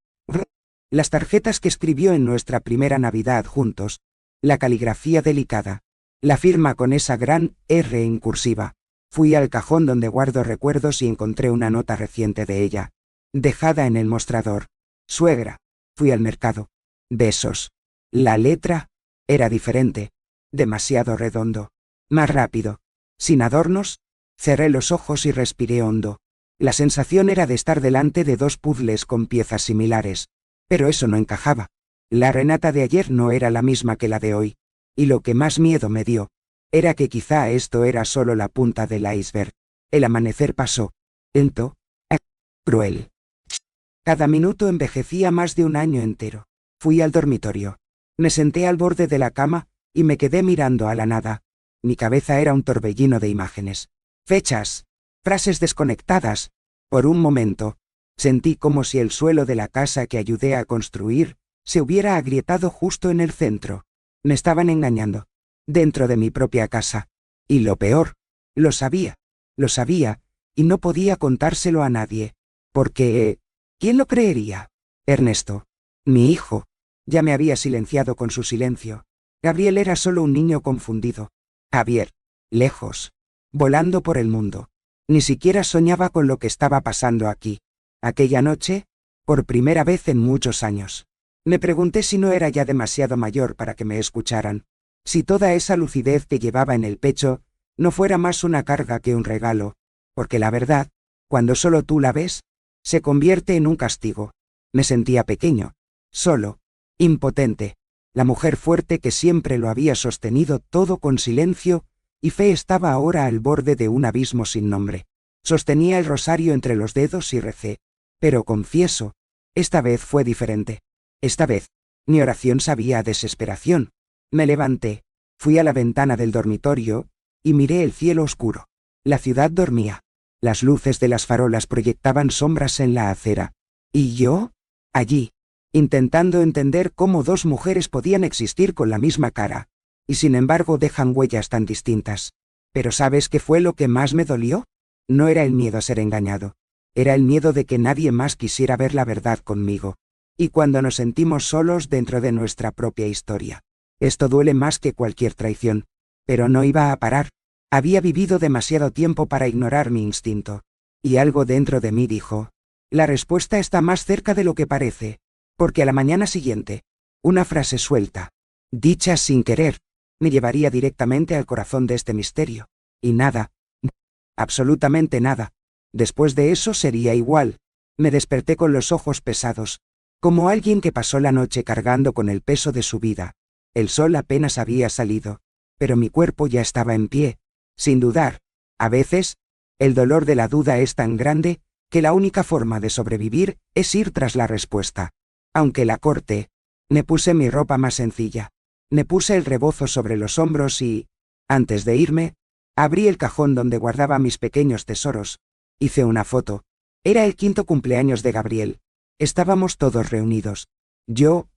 Las tarjetas que escribió en nuestra primera Navidad juntos, la caligrafía delicada, la firma con esa gran R en cursiva. Fui al cajón donde guardo recuerdos y encontré una nota reciente de ella, dejada en el mostrador. Suegra, fui al mercado. Besos. La letra era diferente, demasiado redondo, más rápido, sin adornos. Cerré los ojos y respiré hondo. La sensación era de estar delante de dos puzzles con piezas similares. Pero eso no encajaba. La Renata de ayer no era la misma que la de hoy. Y lo que más miedo me dio era que quizá esto era solo la punta del iceberg. El amanecer pasó. Lento. Cruel. Cada minuto envejecía más de un año entero. Fui al dormitorio. Me senté al borde de la cama, y me quedé mirando a la nada. Mi cabeza era un torbellino de imágenes. Fechas. Frases desconectadas. Por un momento, Sentí como si el suelo de la casa que ayudé a construir se hubiera agrietado justo en el centro. Me estaban engañando. Dentro de mi propia casa. Y lo peor, lo sabía, y no podía contárselo a nadie. Porque, ¿quién lo creería? Ernesto, mi hijo, ya me había silenciado con su silencio. Gabriel era solo un niño confundido. Javier, lejos, volando por el mundo. Ni siquiera soñaba con lo que estaba pasando aquí. Aquella noche, por primera vez en muchos años. Me pregunté si no era ya demasiado mayor para que me escucharan. Si toda esa lucidez que llevaba en el pecho no fuera más una carga que un regalo. Porque la verdad, cuando solo tú la ves, se convierte en un castigo. Me sentía pequeño, solo, impotente. La mujer fuerte que siempre lo había sostenido todo con silencio y fe estaba ahora al borde de un abismo sin nombre. Sostenía el rosario entre los dedos y recé. Pero confieso, esta vez fue diferente. Esta vez, mi oración sabía a desesperación. Me levanté, fui a la ventana del dormitorio y miré el cielo oscuro. La ciudad dormía. Las luces de las farolas proyectaban sombras en la acera. Y yo, allí, intentando entender cómo dos mujeres podían existir con la misma cara, y sin embargo dejan huellas tan distintas. Pero ¿sabes qué fue lo que más me dolió? No era el miedo a ser engañado. Era el miedo de que nadie más quisiera ver la verdad conmigo. Y cuando nos sentimos solos dentro de nuestra propia historia. Esto duele más que cualquier traición. Pero no iba a parar. Había vivido demasiado tiempo para ignorar mi instinto. Y algo dentro de mí dijo: la respuesta está más cerca de lo que parece. Porque a la mañana siguiente, una frase suelta, dicha sin querer, me llevaría directamente al corazón de este misterio. Y nada, absolutamente nada. Después de eso sería igual. Me desperté con los ojos pesados, como alguien que pasó la noche cargando con el peso de su vida. El sol apenas había salido, pero mi cuerpo ya estaba en pie, sin dudar. A veces, el dolor de la duda es tan grande que la única forma de sobrevivir es ir tras la respuesta. Aunque la corte, me puse mi ropa más sencilla, me puse el rebozo sobre los hombros y, antes de irme, abrí el cajón donde guardaba mis pequeños tesoros. Hice una foto. Era el 5º cumpleaños de Gabriel. Estábamos todos reunidos. Yo,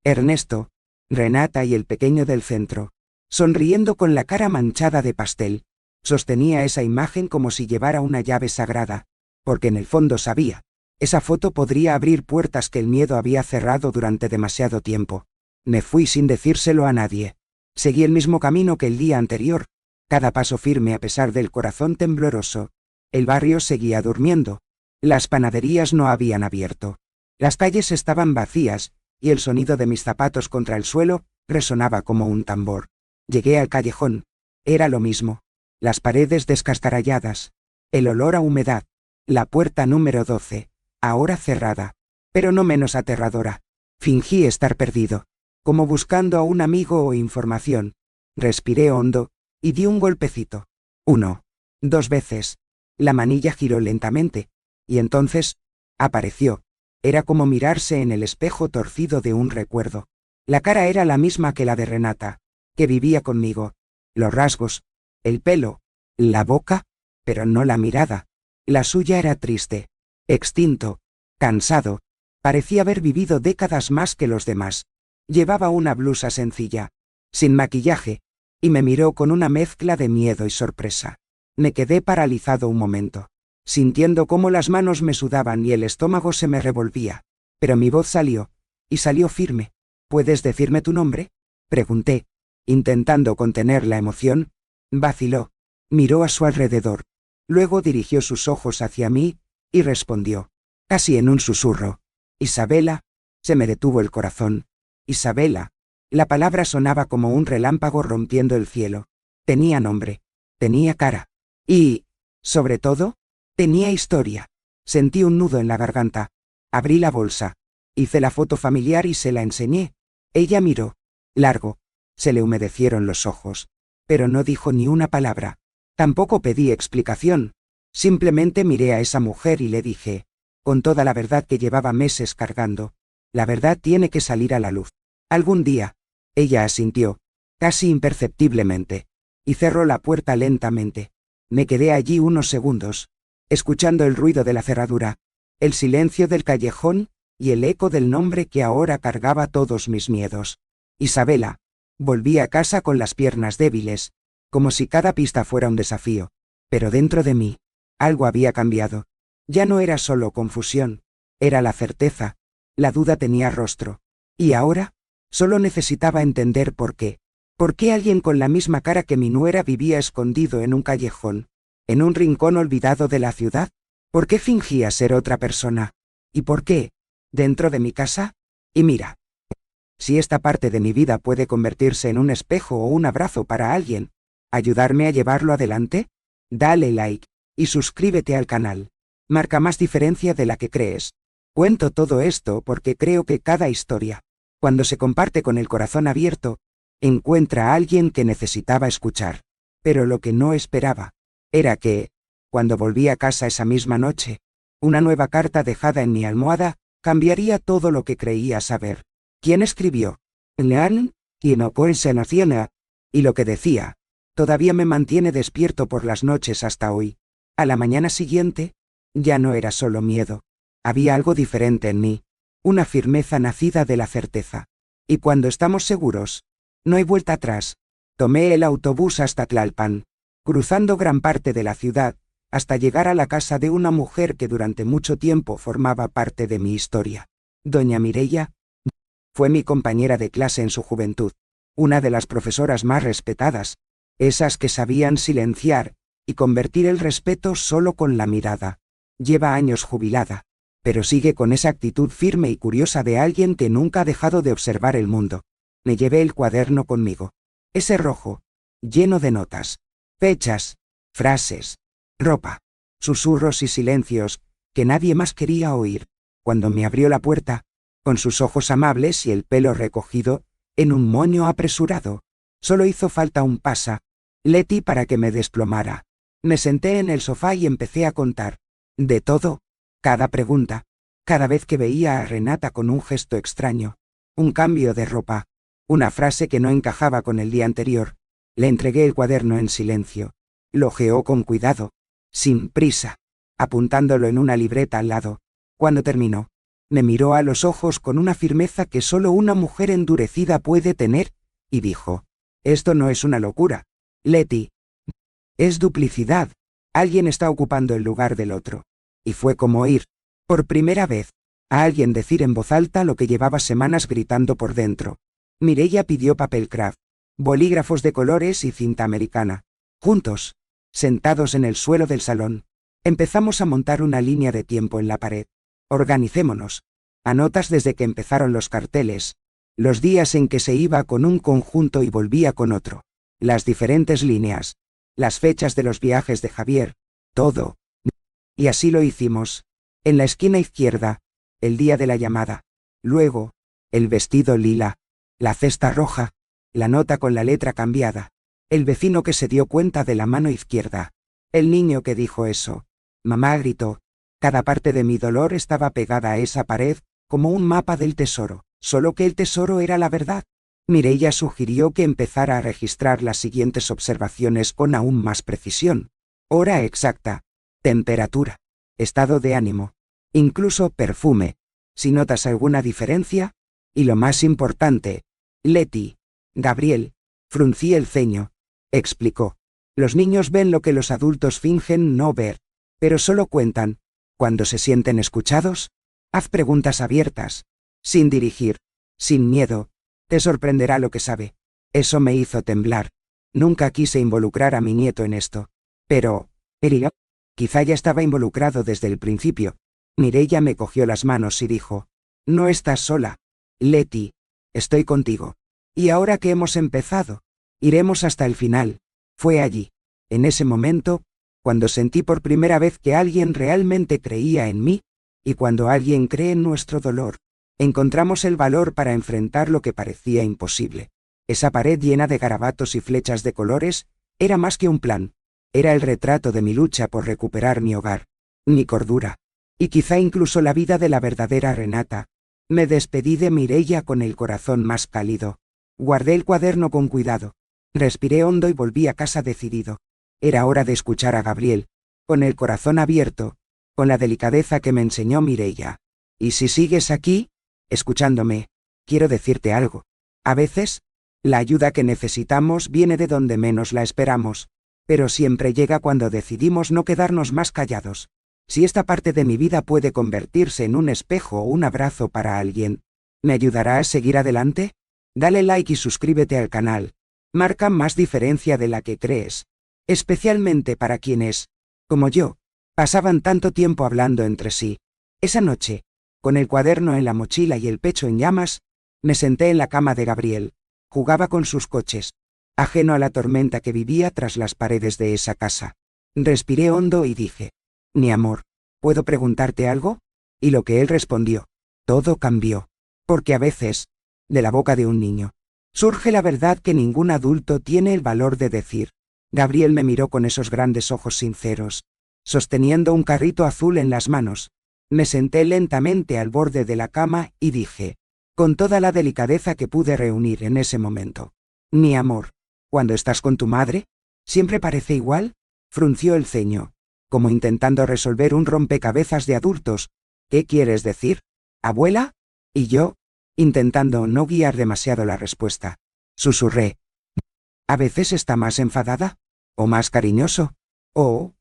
Ernesto, Renata y el pequeño del centro, sonriendo con la cara manchada de pastel. Sostenía esa imagen como si llevara una llave sagrada, porque en el fondo sabía, esa foto podría abrir puertas que el miedo había cerrado durante demasiado tiempo. Me fui sin decírselo a nadie. Seguí el mismo camino que el día anterior, cada paso firme a pesar del corazón tembloroso. El barrio seguía durmiendo. Las panaderías no habían abierto. Las calles estaban vacías, y el sonido de mis zapatos contra el suelo resonaba como un tambor. Llegué al callejón. Era lo mismo. Las paredes descastaralladas. El olor a humedad. La puerta número 12, ahora cerrada, pero no menos aterradora. Fingí estar perdido, como buscando a un amigo o información. Respiré hondo, y di un golpecito. 1, 2 veces. La manilla giró lentamente, y entonces, apareció. Era como mirarse en el espejo torcido de un recuerdo. La cara era la misma que la de Renata, que vivía conmigo. Los rasgos, el pelo, la boca, pero no la mirada. La suya era triste, extinto, cansado. Parecía haber vivido décadas más que los demás. Llevaba una blusa sencilla, sin maquillaje, y me miró con una mezcla de miedo y sorpresa. Me quedé paralizado un momento, sintiendo cómo las manos me sudaban y el estómago se me revolvía. Pero mi voz salió, y salió firme. ¿Puedes decirme tu nombre?, pregunté, intentando contener la emoción. Vaciló, miró a su alrededor, luego dirigió sus ojos hacia mí, y respondió, casi en un susurro: Isabela. Se me detuvo el corazón. Isabela. La palabra sonaba como un relámpago rompiendo el cielo. Tenía nombre, tenía cara. Y, sobre todo, tenía historia. Sentí un nudo en la garganta. Abrí la bolsa. Hice la foto familiar y se la enseñé. Ella miró. Largo. Se le humedecieron los ojos. Pero no dijo ni una palabra. Tampoco pedí explicación. Simplemente miré a esa mujer y le dije, con toda la verdad que llevaba meses cargando: la verdad tiene que salir a la luz. Algún día. Ella asintió, casi imperceptiblemente, y cerró la puerta lentamente. Me quedé allí unos segundos, escuchando el ruido de la cerradura. el silencio del callejón, y el eco del nombre que ahora cargaba todos mis miedos. Isabela. Volví a casa con las piernas débiles, como si cada pista fuera un desafío. Pero dentro de mí, algo había cambiado. Ya no era solo confusión, era la certeza. La duda tenía rostro. Y ahora, solo necesitaba entender por qué. ¿Por qué alguien con la misma cara que mi nuera vivía escondido en un callejón, en un rincón olvidado de la ciudad? ¿Por qué fingía ser otra persona? ¿Y por qué? ¿Dentro de mi casa? Y mira, si esta parte de mi vida puede convertirse en un espejo o un abrazo para alguien, ¿ayudarme a llevarlo adelante? Dale like, y suscríbete al canal. Marca más diferencia de la que crees. Cuento todo esto porque creo que cada historia, cuando se comparte con el corazón abierto, encuentra a alguien que necesitaba escuchar. Pero lo que no esperaba, era que, cuando volví a casa esa misma noche, una nueva carta dejada en mi almohada, cambiaría todo lo que creía saber. ¿Quién escribió? Leanne, quien se naciona, y lo que decía, todavía me mantiene despierto por las noches hasta hoy. A la mañana siguiente, ya no era solo miedo. Había algo diferente en mí, una firmeza nacida de la certeza. Y cuando estamos seguros, no hay vuelta atrás. Tomé el autobús hasta Tlalpan, cruzando gran parte de la ciudad, hasta llegar a la casa de una mujer que durante mucho tiempo formaba parte de mi historia. Doña Mireia fue mi compañera de clase en su juventud, una de las profesoras más respetadas, esas que sabían silenciar y convertir el respeto solo con la mirada. Lleva años jubilada, pero sigue con esa actitud firme y curiosa de alguien que nunca ha dejado de observar el mundo. Me llevé el cuaderno conmigo. Ese rojo, lleno de notas, fechas, frases, ropa, susurros y silencios que nadie más quería oír. Cuando me abrió la puerta, con sus ojos amables y el pelo recogido, en un moño apresurado, solo hizo falta un pasa, Leti, para que me desplomara. Me senté en el sofá y empecé a contar. De todo, cada pregunta, cada vez que veía a Renata con un gesto extraño, un cambio de ropa, una frase que no encajaba con el día anterior. Le entregué el cuaderno en silencio. Lo hojeó con cuidado, sin prisa, apuntándolo en una libreta al lado. Cuando terminó, me miró a los ojos con una firmeza que solo una mujer endurecida puede tener, y dijo: «Esto no es una locura, Leti. Es duplicidad. Alguien está ocupando el lugar del otro». Y fue como oír, por primera vez, a alguien decir en voz alta lo que llevaba semanas gritando por dentro. Mireia pidió papel craft, bolígrafos de colores y cinta americana. Juntos, sentados en el suelo del salón, empezamos a montar una línea de tiempo en la pared. Organicémonos. Anotas desde que empezaron los carteles, los días en que se iba con un conjunto y volvía con otro, las diferentes líneas, las fechas de los viajes de Javier, todo. Y así lo hicimos. En la esquina izquierda, el día de la llamada. Luego, el vestido lila, la cesta roja, la nota con la letra cambiada, el vecino que se dio cuenta de la mano izquierda, el niño que dijo eso. Mamá gritó. Cada parte de mi dolor estaba pegada a esa pared, como un mapa del tesoro, solo que el tesoro era la verdad. Mireia sugirió que empezara a registrar las siguientes observaciones con aún más precisión. Hora exacta, temperatura, estado de ánimo, incluso perfume, si notas alguna diferencia, y lo más importante, Leti. Gabriel, fruncí el ceño, explicó. Los niños ven lo que los adultos fingen no ver, pero solo cuentan, cuando se sienten escuchados. Haz preguntas abiertas, sin dirigir, sin miedo, te sorprenderá lo que sabe. Eso me hizo temblar. Nunca quise involucrar a mi nieto en esto. Pero, Eria, quizá ya estaba involucrado desde el principio. Mireia me cogió las manos y dijo: «No estás sola, Leti, estoy contigo. Y ahora que hemos empezado, iremos hasta el final». Fue allí, en ese momento, cuando sentí por primera vez que alguien realmente creía en mí, y cuando alguien cree en nuestro dolor, encontramos el valor para enfrentar lo que parecía imposible. Esa pared llena de garabatos y flechas de colores era más que un plan, era el retrato de mi lucha por recuperar mi hogar, mi cordura, y quizá incluso la vida de la verdadera Renata. Me despedí de Mireia con el corazón más cálido. Guardé el cuaderno con cuidado. Respiré hondo y volví a casa decidido. Era hora de escuchar a Gabriel, con el corazón abierto, con la delicadeza que me enseñó Mireia. Y si sigues aquí, escuchándome, quiero decirte algo. A veces, la ayuda que necesitamos viene de donde menos la esperamos, pero siempre llega cuando decidimos no quedarnos más callados. Si esta parte de mi vida puede convertirse en un espejo o un abrazo para alguien, ¿me ayudará a seguir adelante? Dale like y suscríbete al canal. Marca más diferencia de la que crees, especialmente para quienes, como yo, pasaban tanto tiempo hablando entre sí. Esa noche, con el cuaderno en la mochila y el pecho en llamas, me senté en la cama de Gabriel. Jugaba con sus coches, ajeno a la tormenta que vivía tras las paredes de esa casa. Respiré hondo y dije: mi amor, ¿puedo preguntarte algo? Y lo que él respondió: todo cambió. Porque a veces, de la boca de un niño, surge la verdad que ningún adulto tiene el valor de decir. Gabriel me miró con esos grandes ojos sinceros, sosteniendo un carrito azul en las manos. Me senté lentamente al borde de la cama y dije, con toda la delicadeza que pude reunir en ese momento: mi amor, cuando estás con tu madre, ¿siempre parece igual? Frunció el ceño, como intentando resolver un rompecabezas de adultos. ¿Qué quieres decir, abuela? Y yo, intentando no guiar demasiado la respuesta, susurré: ¿a veces está más enfadada? ¿O más cariñoso? ¿O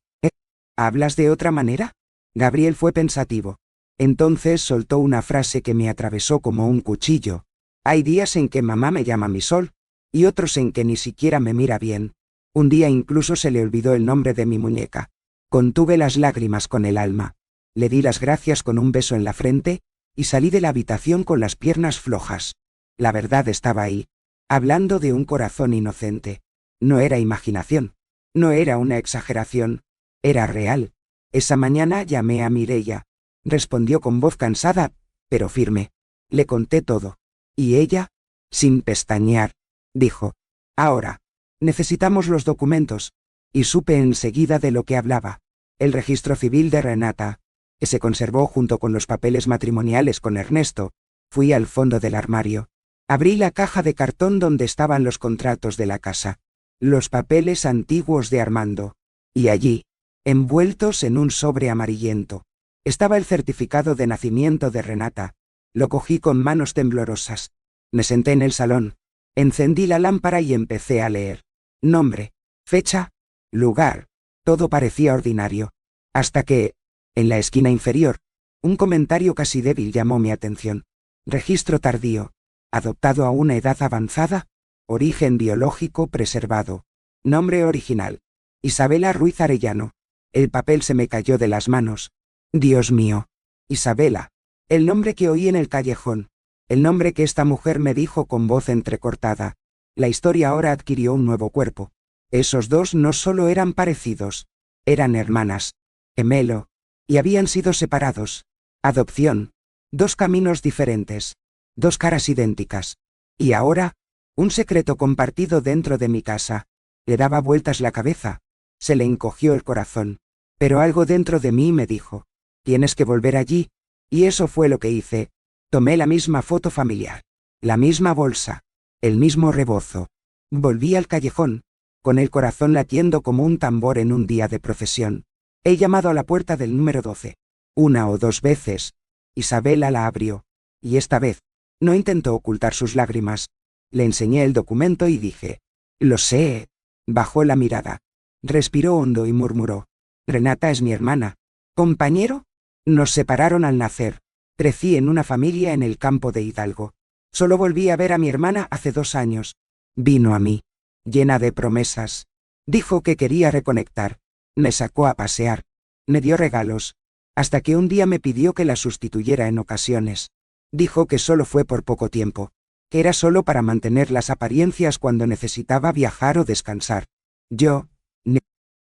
hablas de otra manera? Gabriel fue pensativo. Entonces soltó una frase que me atravesó como un cuchillo. Hay días en que mamá me llama mi sol, y otros en que ni siquiera me mira bien. Un día incluso se le olvidó el nombre de mi muñeca. Contuve las lágrimas con el alma. Le di las gracias con un beso en la frente, y salí de la habitación con las piernas flojas. La verdad estaba ahí, hablando de un corazón inocente. No era imaginación. No era una exageración. Era real. Esa mañana llamé a Mireia. Respondió con voz cansada, pero firme. Le conté todo. Y ella, sin pestañear, dijo: ahora, necesitamos los documentos. Y supe enseguida de lo que hablaba. El registro civil de Renata, que se conservó junto con los papeles matrimoniales con Ernesto. Fui al fondo del armario. Abrí la caja de cartón donde estaban los contratos de la casa, los papeles antiguos de Armando. Y allí, envueltos en un sobre amarillento, estaba el certificado de nacimiento de Renata. Lo cogí con manos temblorosas. Me senté en el salón, encendí la lámpara y empecé a leer. Nombre, fecha, lugar, todo parecía ordinario. Hasta que, en la esquina inferior, un comentario casi débil llamó mi atención. Registro tardío. Adoptado a una edad avanzada. Origen biológico preservado. Nombre original: Isabela Ruiz Arellano. El papel se me cayó de las manos. Dios mío. Isabela. El nombre que oí en el callejón. El nombre que esta mujer me dijo con voz entrecortada. La historia ahora adquirió un nuevo cuerpo. Esos dos no solo eran parecidos, eran hermanas, gemelo, y habían sido separados. Adopción. Dos caminos diferentes. Dos caras idénticas. Y ahora, un secreto compartido dentro de mi casa. Le daba vueltas la cabeza. Se le encogió el corazón. Pero algo dentro de mí me dijo: tienes que volver allí. Y eso fue lo que hice. Tomé la misma foto familiar, la misma bolsa, el mismo rebozo. Volví al callejón, con el corazón latiendo como un tambor en un día de procesión. He llamado a la puerta del número 12. Una o dos veces. Isabela la abrió. Y esta vez, no intentó ocultar sus lágrimas. Le enseñé el documento y dije: lo sé. Bajó la mirada. Respiró hondo y murmuró: Renata es mi hermana. ¿Compañero? Nos separaron al nacer. Crecí en una familia en el campo de Hidalgo. Solo volví a ver a mi hermana hace 2 años. Vino a mí, llena de promesas. Dijo que quería reconectar. Me sacó a pasear. Me dio regalos. Hasta que un día me pidió que la sustituyera en ocasiones. Dijo que solo fue por poco tiempo. Que era solo para mantener las apariencias cuando necesitaba viajar o descansar. Yo,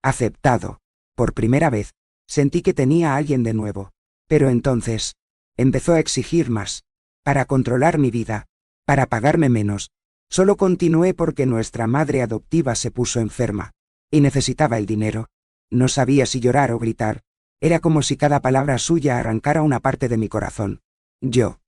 aceptado. Por primera vez, sentí que tenía a alguien de nuevo. Pero entonces, empezó a exigir más. Para controlar mi vida. Para pagarme menos. Solo continué porque nuestra madre adoptiva se puso enferma. Y necesitaba el dinero. No sabía si llorar o gritar. Era como si cada palabra suya arrancara una parte de mi corazón. Yo,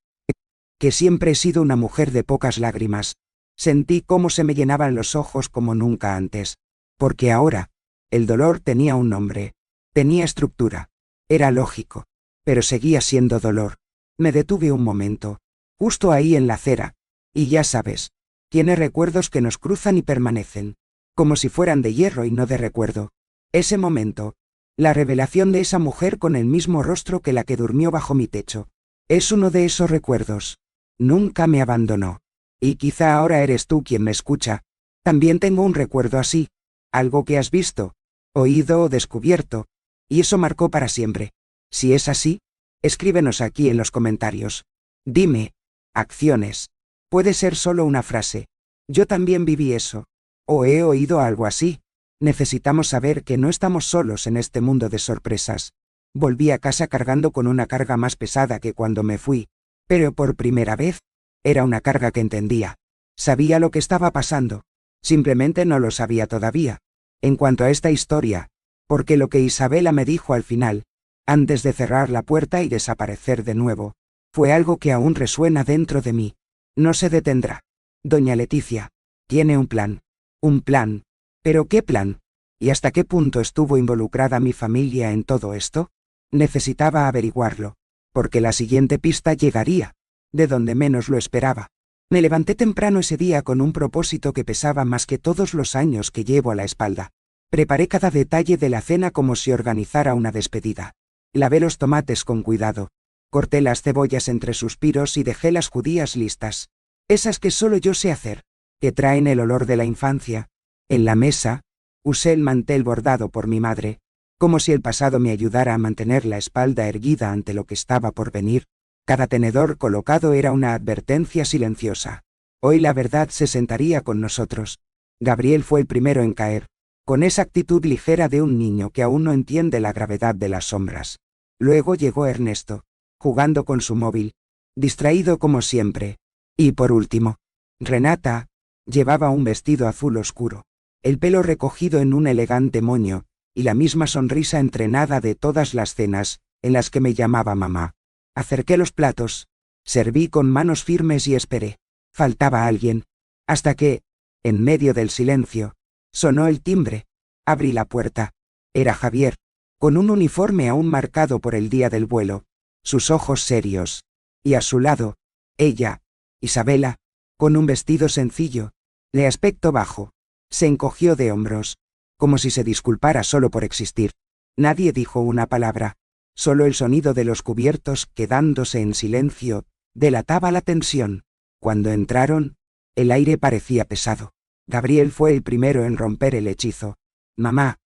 que siempre he sido una mujer de pocas lágrimas, sentí cómo se me llenaban los ojos como nunca antes. Porque ahora, el dolor tenía un nombre. Tenía estructura. Era lógico. Pero seguía siendo dolor. Me detuve un momento. Justo ahí en la acera. Y ya sabes. Tiene recuerdos que nos cruzan y permanecen. Como si fueran de hierro y no de recuerdo. Ese momento. La revelación de esa mujer con el mismo rostro que la que durmió bajo mi techo. Es uno de esos recuerdos. Nunca me abandonó. Y quizá ahora eres tú quien me escucha. También tengo un recuerdo así. Algo que has visto, oído o descubierto. Y eso marcó para siempre. Si es así, escríbenos aquí en los comentarios. Dime. Acciones. Puede ser solo una frase. Yo también viví eso. O he oído algo así. Necesitamos saber que no estamos solos en este mundo de sorpresas. Volví a casa cargando con una carga más pesada que cuando me fui. Pero por primera vez, era una carga que entendía. Sabía lo que estaba pasando. Simplemente no lo sabía todavía. En cuanto a esta historia, porque lo que Isabela me dijo al final, antes de cerrar la puerta y desaparecer de nuevo, fue algo que aún resuena dentro de mí. No se detendrá. Doña Leticia tiene un plan. Un plan. ¿Pero qué plan? ¿Y hasta qué punto estuvo involucrada mi familia en todo esto? Necesitaba averiguarlo, porque la siguiente pista llegaría, de donde menos lo esperaba. Me levanté temprano ese día con un propósito que pesaba más que todos los años que llevo a la espalda. Preparé cada detalle de la cena como si organizara una despedida. Lavé los tomates con cuidado. Corté las cebollas entre suspiros y dejé las judías listas. Esas que solo yo sé hacer, que traen el olor de la infancia. En la mesa, usé el mantel bordado por mi madre, como si el pasado me ayudara a mantener la espalda erguida ante lo que estaba por venir. Cada tenedor colocado era una advertencia silenciosa. Hoy la verdad se sentaría con nosotros. Gabriel fue el primero en caer, con esa actitud ligera de un niño que aún no entiende la gravedad de las sombras. Luego llegó Ernesto, jugando con su móvil, distraído como siempre. Y por último, Renata, llevaba un vestido azul oscuro, el pelo recogido en un elegante moño, y la misma sonrisa entrenada de todas las cenas, en las que me llamaba mamá. Acerqué los platos, serví con manos firmes y esperé. Faltaba alguien. Hasta que, en medio del silencio, sonó el timbre. Abrí la puerta. Era Javier, con un uniforme aún marcado por el día del vuelo, sus ojos serios. Y a su lado, ella, Isabela, con un vestido sencillo, de aspecto bajo. Se encogió de hombros, como si se disculpara solo por existir. Nadie dijo una palabra. Solo el sonido de los cubiertos quedándose en silencio delataba la tensión. Cuando entraron, el aire parecía pesado. Gabriel fue el primero en romper el hechizo. Mamá,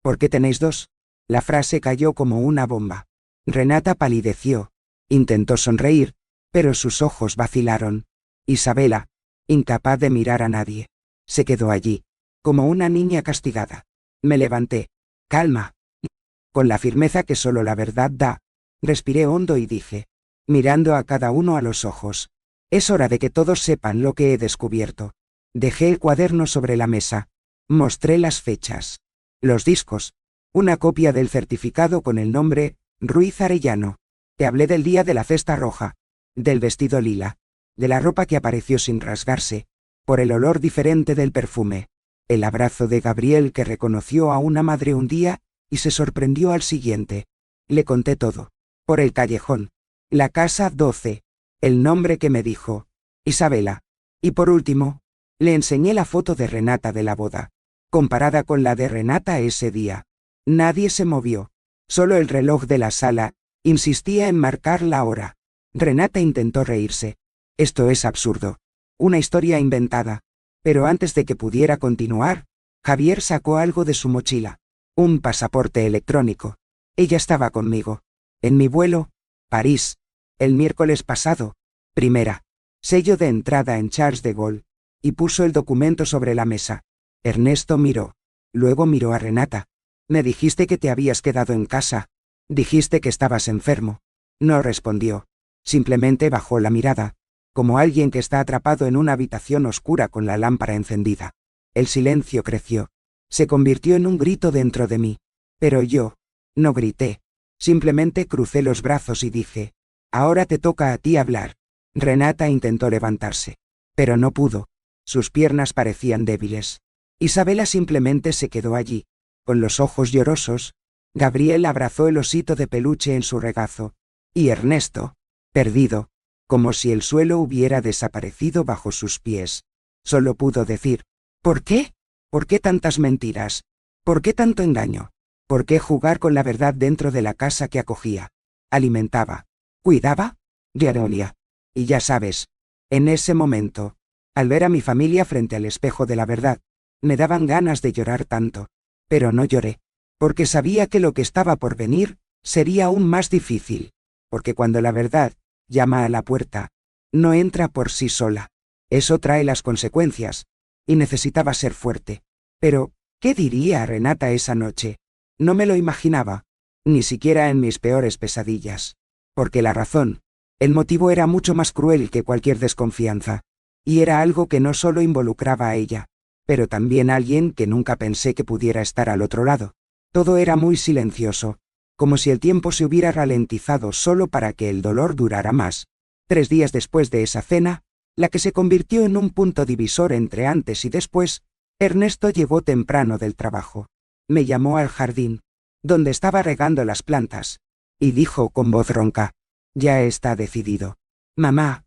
¿por qué tenéis dos? La frase cayó como una bomba. Renata palideció. Intentó sonreír, pero sus ojos vacilaron. Isabela, incapaz de mirar a nadie, se quedó allí, como una niña castigada. Me levanté. Calma. Con la firmeza que solo la verdad da, respiré hondo y dije, mirando a cada uno a los ojos, es hora de que todos sepan lo que he descubierto. Dejé el cuaderno sobre la mesa. Mostré las fechas. Los discos. Una copia del certificado con el nombre, Ruiz Arellano. Te hablé del día de la cesta roja, del vestido lila, de la ropa que apareció sin rasgarse, por el olor diferente del perfume, el abrazo de Gabriel que reconoció a una madre un día, y se sorprendió al siguiente. Le conté todo. Por el callejón. La casa 12. El nombre que me dijo. Isabela. Y por último, le enseñé la foto de Renata de la boda. Comparada con la de Renata ese día. Nadie se movió. Solo el reloj de la sala insistía en marcar la hora. Renata intentó reírse. Esto es absurdo. Una historia inventada. Pero antes de que pudiera continuar, Javier sacó algo de su mochila. Un pasaporte electrónico. Ella estaba conmigo. En mi vuelo, París, el miércoles pasado. Primera. Sello de entrada en Charles de Gaulle. Y puso el documento sobre la mesa. Ernesto miró. Luego miró a Renata. Me dijiste que te habías quedado en casa. Dijiste que estabas enfermo. No respondió. Simplemente bajó la mirada, como alguien que está atrapado en una habitación oscura con la lámpara encendida. El silencio creció. Se convirtió en un grito dentro de mí. Pero yo no grité. Simplemente crucé los brazos y dije, ahora te toca a ti hablar. Renata intentó levantarse, pero no pudo. Sus piernas parecían débiles. Isabela simplemente se quedó allí, con los ojos llorosos, Gabriel abrazó el osito de peluche en su regazo. Y Ernesto, perdido, como si el suelo hubiera desaparecido bajo sus pies, solo pudo decir: ¿por qué? ¿Por qué tantas mentiras? ¿Por qué tanto engaño? ¿Por qué jugar con la verdad dentro de la casa que acogía, alimentaba, cuidaba? Diaronia. Y ya sabes, en ese momento, al ver a mi familia frente al espejo de la verdad, me daban ganas de llorar tanto. Pero no lloré, porque sabía que lo que estaba por venir sería aún más difícil, porque cuando la verdad llama a la puerta, no entra por sí sola. Eso trae las consecuencias, y necesitaba ser fuerte. Pero, ¿qué diría Renata esa noche? No me lo imaginaba, ni siquiera en mis peores pesadillas. Porque la razón, el motivo era mucho más cruel que cualquier desconfianza, y era algo que no solo involucraba a ella, pero también a alguien que nunca pensé que pudiera estar al otro lado. Todo era muy silencioso, como si el tiempo se hubiera ralentizado solo para que el dolor durara más. 3 días después de esa cena, la que se convirtió en un punto divisor entre antes y después, Ernesto llegó temprano del trabajo. Me llamó al jardín, donde estaba regando las plantas, y dijo con voz ronca: ya está decidido. Mamá.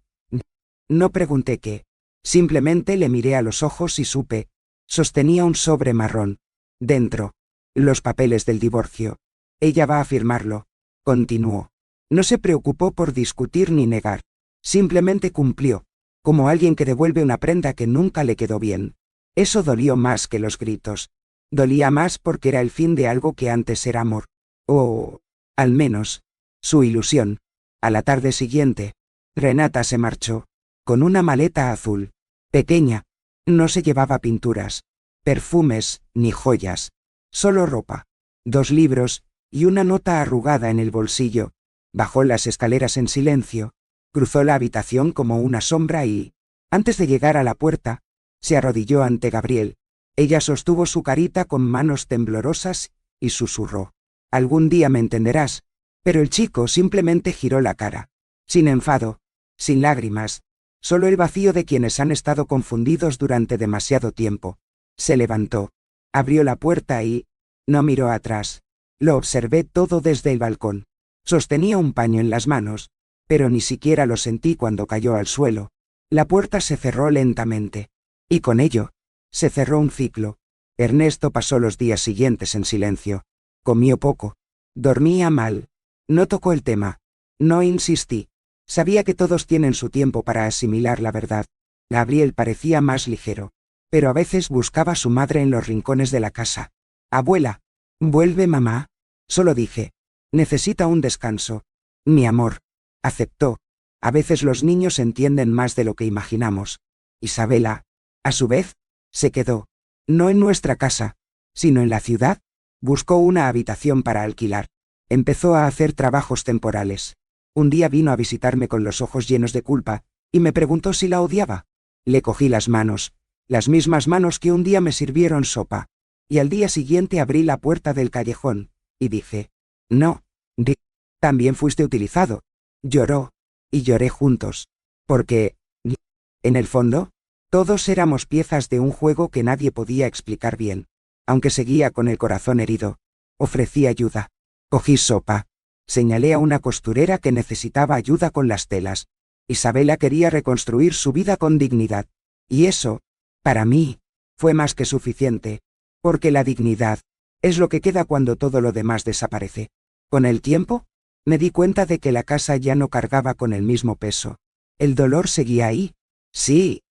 No pregunté qué, simplemente le miré a los ojos y supe. Sostenía un sobre marrón. Dentro, los papeles del divorcio. Ella va a firmarlo, continuó. No se preocupó por discutir ni negar. Simplemente cumplió, como alguien que devuelve una prenda que nunca le quedó bien. Eso dolió más que los gritos. Dolía más porque era el fin de algo que antes era amor. O, al menos, su ilusión. A la tarde siguiente, Renata se marchó, con una maleta azul, pequeña. No se llevaba pinturas, perfumes, ni joyas. Solo ropa, 2 libros, y una nota arrugada en el bolsillo. Bajó las escaleras en silencio, cruzó la habitación como una sombra y, antes de llegar a la puerta, se arrodilló ante Gabriel. Ella sostuvo su carita con manos temblorosas y susurró: algún día me entenderás. Pero el chico simplemente giró la cara, sin enfado, sin lágrimas, solo el vacío de quienes han estado confundidos durante demasiado tiempo. Se levantó, abrió la puerta y no miró atrás. Lo observé todo desde el balcón. Sostenía un paño en las manos, pero ni siquiera lo sentí cuando cayó al suelo. La puerta se cerró lentamente, y con ello, se cerró un ciclo. Ernesto pasó los días siguientes en silencio. Comió poco. Dormía mal. No tocó el tema. No insistí. Sabía que todos tienen su tiempo para asimilar la verdad. Gabriel parecía más ligero, pero a veces buscaba a su madre en los rincones de la casa. Abuela, ¿vuelve mamá? Solo dije: necesita un descanso. Mi amor. Aceptó. A veces los niños entienden más de lo que imaginamos. Isabela, a su vez, se quedó. No en nuestra casa, sino en la ciudad. Buscó una habitación para alquilar. Empezó a hacer trabajos temporales. Un día vino a visitarme con los ojos llenos de culpa, y me preguntó si la odiaba. Le cogí las mismas manos que un día me sirvieron sopa. Y al día siguiente abrí la puerta del callejón, y dije: no, también fuiste utilizado. Lloró, y lloré juntos. Porque, en el fondo, todos éramos piezas de un juego que nadie podía explicar bien. Aunque seguía con el corazón herido, ofrecí ayuda. Cogí sopa. Señalé a una costurera que necesitaba ayuda con las telas. Isabela quería reconstruir su vida con dignidad. Y eso, para mí, fue más que suficiente. Porque la dignidad es lo que queda cuando todo lo demás desaparece. Con el tiempo, me di cuenta de que la casa ya no cargaba con el mismo peso. El dolor seguía ahí. Sí.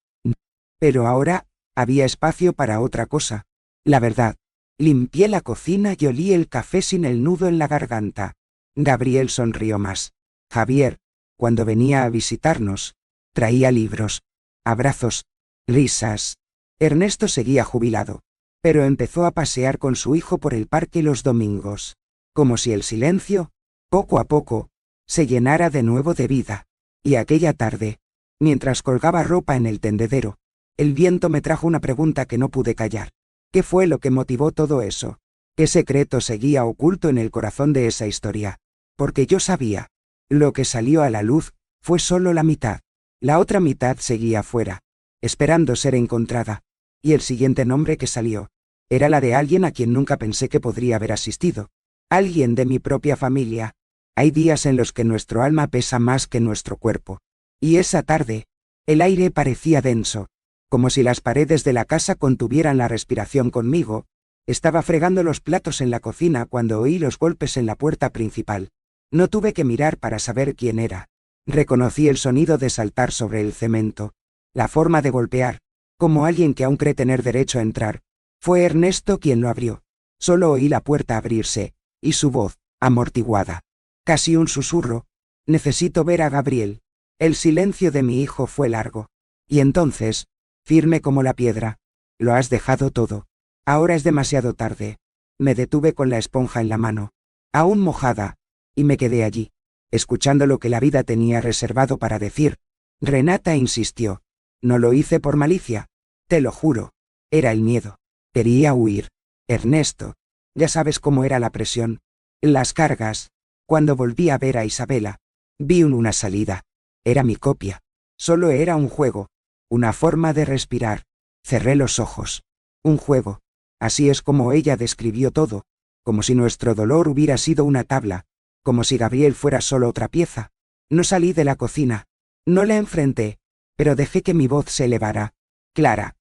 Pero ahora, había espacio para otra cosa. La verdad. Limpié la cocina y olí el café sin el nudo en la garganta. Gabriel sonrió más. Javier, cuando venía a visitarnos, traía libros, abrazos, risas. Ernesto seguía jubilado, pero empezó a pasear con su hijo por el parque los domingos, como si el silencio, poco a poco, se llenara de nuevo de vida. Y aquella tarde, mientras colgaba ropa en el tendedero, el viento me trajo una pregunta que no pude callar. ¿Qué fue lo que motivó todo eso? ¿Qué secreto seguía oculto en el corazón de esa historia? Porque yo sabía. Lo que salió a la luz fue solo la mitad. La otra mitad seguía afuera, esperando ser encontrada. Y el siguiente nombre que salió era la de alguien a quien nunca pensé que podría haber asistido. Alguien de mi propia familia. Hay días en los que nuestro alma pesa más que nuestro cuerpo. Y esa tarde, el aire parecía denso, como si las paredes de la casa contuvieran la respiración conmigo. Estaba fregando los platos en la cocina cuando oí los golpes en la puerta principal. No tuve que mirar para saber quién era. Reconocí el sonido de saltar sobre el cemento. La forma de golpear, como alguien que aún cree tener derecho a entrar. Fue Ernesto quien lo abrió. Solo oí la puerta abrirse, y su voz, amortiguada. Casi un susurro. Necesito ver a Gabriel. El silencio de mi hijo fue largo. Y entonces, firme como la piedra. Lo has dejado todo. Ahora es demasiado tarde. Me detuve con la esponja en la mano, aún mojada, y me quedé allí, escuchando lo que la vida tenía reservado para decir. Renata insistió. No lo hice por malicia. Te lo juro. Era el miedo. Quería huir. Ernesto. Ya sabes cómo era la presión. Las cargas. Cuando volví a ver a Isabela, vi una salida. Era mi copia. Solo era un juego. Una forma de respirar. Cerré los ojos. Un juego. Así es como ella describió todo. Como si nuestro dolor hubiera sido una tabla. Como si Gabriel fuera solo otra pieza. No salí de la cocina. No la enfrenté. Pero dejé que mi voz se elevara. Clara.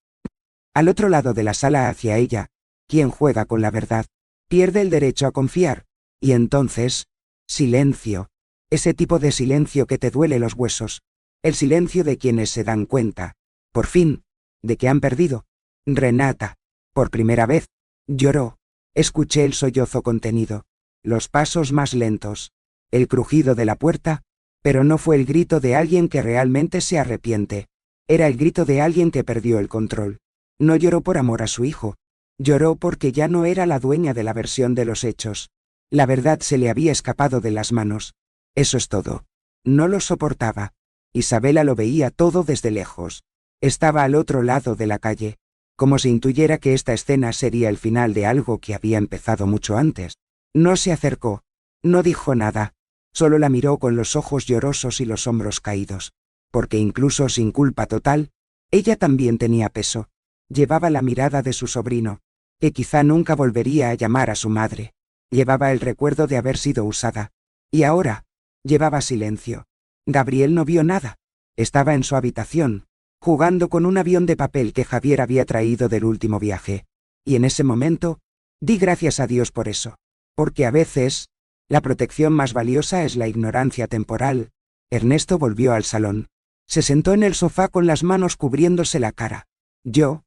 Al otro lado de la sala hacia ella. Quien juega con la verdad pierde el derecho a confiar. Y entonces, silencio. Ese tipo de silencio que te duele los huesos. El silencio de quienes se dan cuenta, por fin, de que han perdido. Renata, por primera vez, lloró. Escuché el sollozo contenido, los pasos más lentos, el crujido de la puerta, pero no fue el grito de alguien que realmente se arrepiente. Era el grito de alguien que perdió el control. No lloró por amor a su hijo. Lloró porque ya no era la dueña de la versión de los hechos. La verdad se le había escapado de las manos. Eso es todo. No lo soportaba. Isabela lo veía todo desde lejos. Estaba al otro lado de la calle, como si intuyera que esta escena sería el final de algo que había empezado mucho antes. No se acercó. No dijo nada. Solo la miró con los ojos llorosos y los hombros caídos. Porque incluso sin culpa total, ella también tenía peso. Llevaba la mirada de su sobrino, que quizá nunca volvería a llamar a su madre. Llevaba el recuerdo de haber sido usada. Y ahora, llevaba silencio. Gabriel no vio nada. Estaba en su habitación, jugando con un avión de papel que Javier había traído del último viaje. Y en ese momento, di gracias a Dios por eso. Porque a veces, la protección más valiosa es la ignorancia temporal. Ernesto volvió al salón. Se sentó en el sofá con las manos cubriéndose la cara. Yo,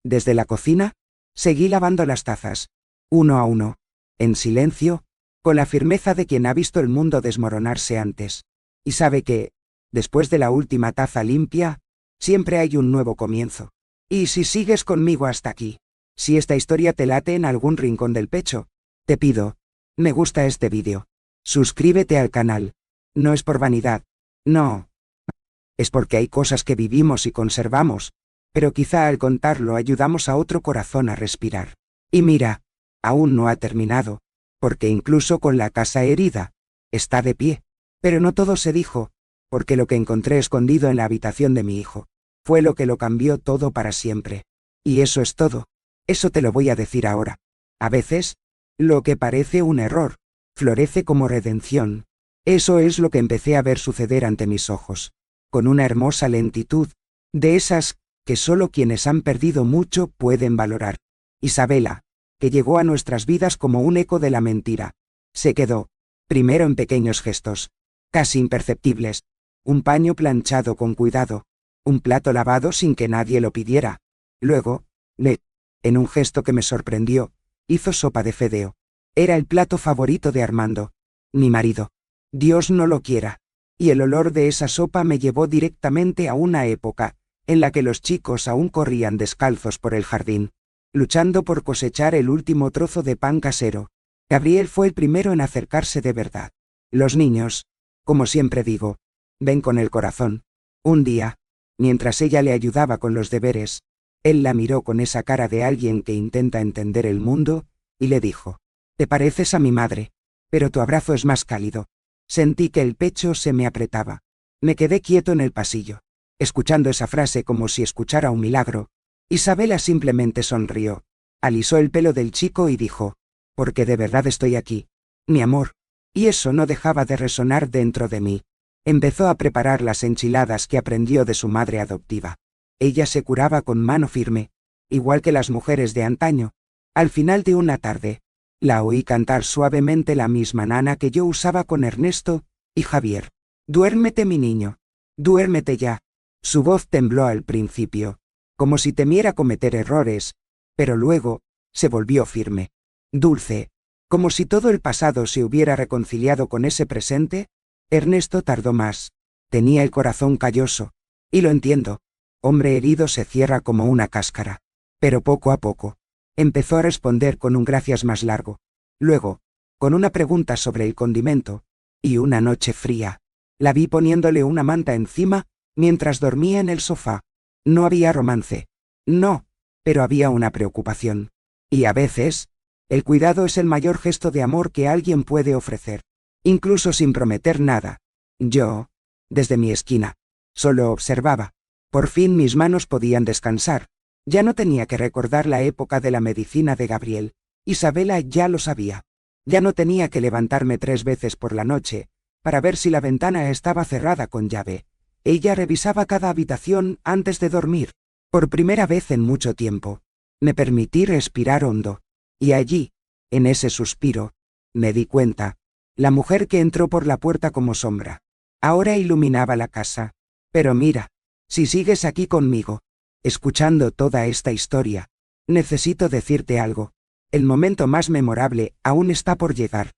desde la cocina, seguí lavando las tazas, uno a uno, en silencio, con la firmeza de quien ha visto el mundo desmoronarse antes. Y sabe que, después de la última taza limpia, siempre hay un nuevo comienzo. Y si sigues conmigo hasta aquí, si esta historia te late en algún rincón del pecho, te pido, me gusta este vídeo. Suscríbete al canal. No es por vanidad. No. Es porque hay cosas que vivimos y conservamos, pero quizá al contarlo ayudamos a otro corazón a respirar. Y mira, aún no ha terminado, porque incluso con la casa herida, está de pie. Pero no todo se dijo, porque lo que encontré escondido en la habitación de mi hijo, fue lo que lo cambió todo para siempre. Y eso es todo. Eso te lo voy a decir ahora. A veces, lo que parece un error, florece como redención. Eso es lo que empecé a ver suceder ante mis ojos, con una hermosa lentitud, de esas que solo quienes han perdido mucho pueden valorar. Isabela, que llegó a nuestras vidas como un eco de la mentira, se quedó, primero en pequeños gestos, casi imperceptibles, un paño planchado con cuidado, un plato lavado sin que nadie lo pidiera. Luego, en un gesto que me sorprendió, hizo sopa de fideo. Era el plato favorito de Armando, mi marido. Dios no lo quiera. Y el olor de esa sopa me llevó directamente a una época en la que los chicos aún corrían descalzos por el jardín, luchando por cosechar el último trozo de pan casero. Gabriel fue el primero en acercarse de verdad. Los niños, como siempre digo, ven con el corazón. Un día, mientras ella le ayudaba con los deberes, él la miró con esa cara de alguien que intenta entender el mundo, y le dijo: «Te pareces a mi madre, pero tu abrazo es más cálido». Sentí que el pecho se me apretaba. Me quedé quieto en el pasillo, escuchando esa frase como si escuchara un milagro. Isabela simplemente sonrió, alisó el pelo del chico y dijo: porque de verdad estoy aquí, mi amor. Y eso no dejaba de resonar dentro de mí. Empezó a preparar las enchiladas que aprendió de su madre adoptiva. Ella se curaba con mano firme, igual que las mujeres de antaño. Al final de una tarde, la oí cantar suavemente la misma nana que yo usaba con Ernesto y Javier. Duérmete, mi niño. Duérmete ya. Su voz tembló al principio, como si temiera cometer errores, pero luego se volvió firme, dulce, como si todo el pasado se hubiera reconciliado con ese presente. Ernesto tardó más. Tenía el corazón calloso. Y lo entiendo. Hombre herido se cierra como una cáscara. Pero poco a poco, empezó a responder con un gracias más largo. Luego, con una pregunta sobre el condimento. Y una noche fría. La vi poniéndole una manta encima, mientras dormía en el sofá. No había romance. No, pero había una preocupación. Y a veces, el cuidado es el mayor gesto de amor que alguien puede ofrecer. Incluso sin prometer nada. Yo, desde mi esquina, solo observaba. Por fin mis manos podían descansar. Ya no tenía que recordar la época de la medicina de Gabriel. Isabela ya lo sabía. Ya no tenía que levantarme 3 veces por la noche, para ver si la ventana estaba cerrada con llave. Ella revisaba cada habitación antes de dormir. Por primera vez en mucho tiempo, me permití respirar hondo. Y allí, en ese suspiro, me di cuenta. La mujer que entró por la puerta como sombra. Ahora iluminaba la casa. Pero mira, si sigues aquí conmigo, escuchando toda esta historia, necesito decirte algo. El momento más memorable aún está por llegar.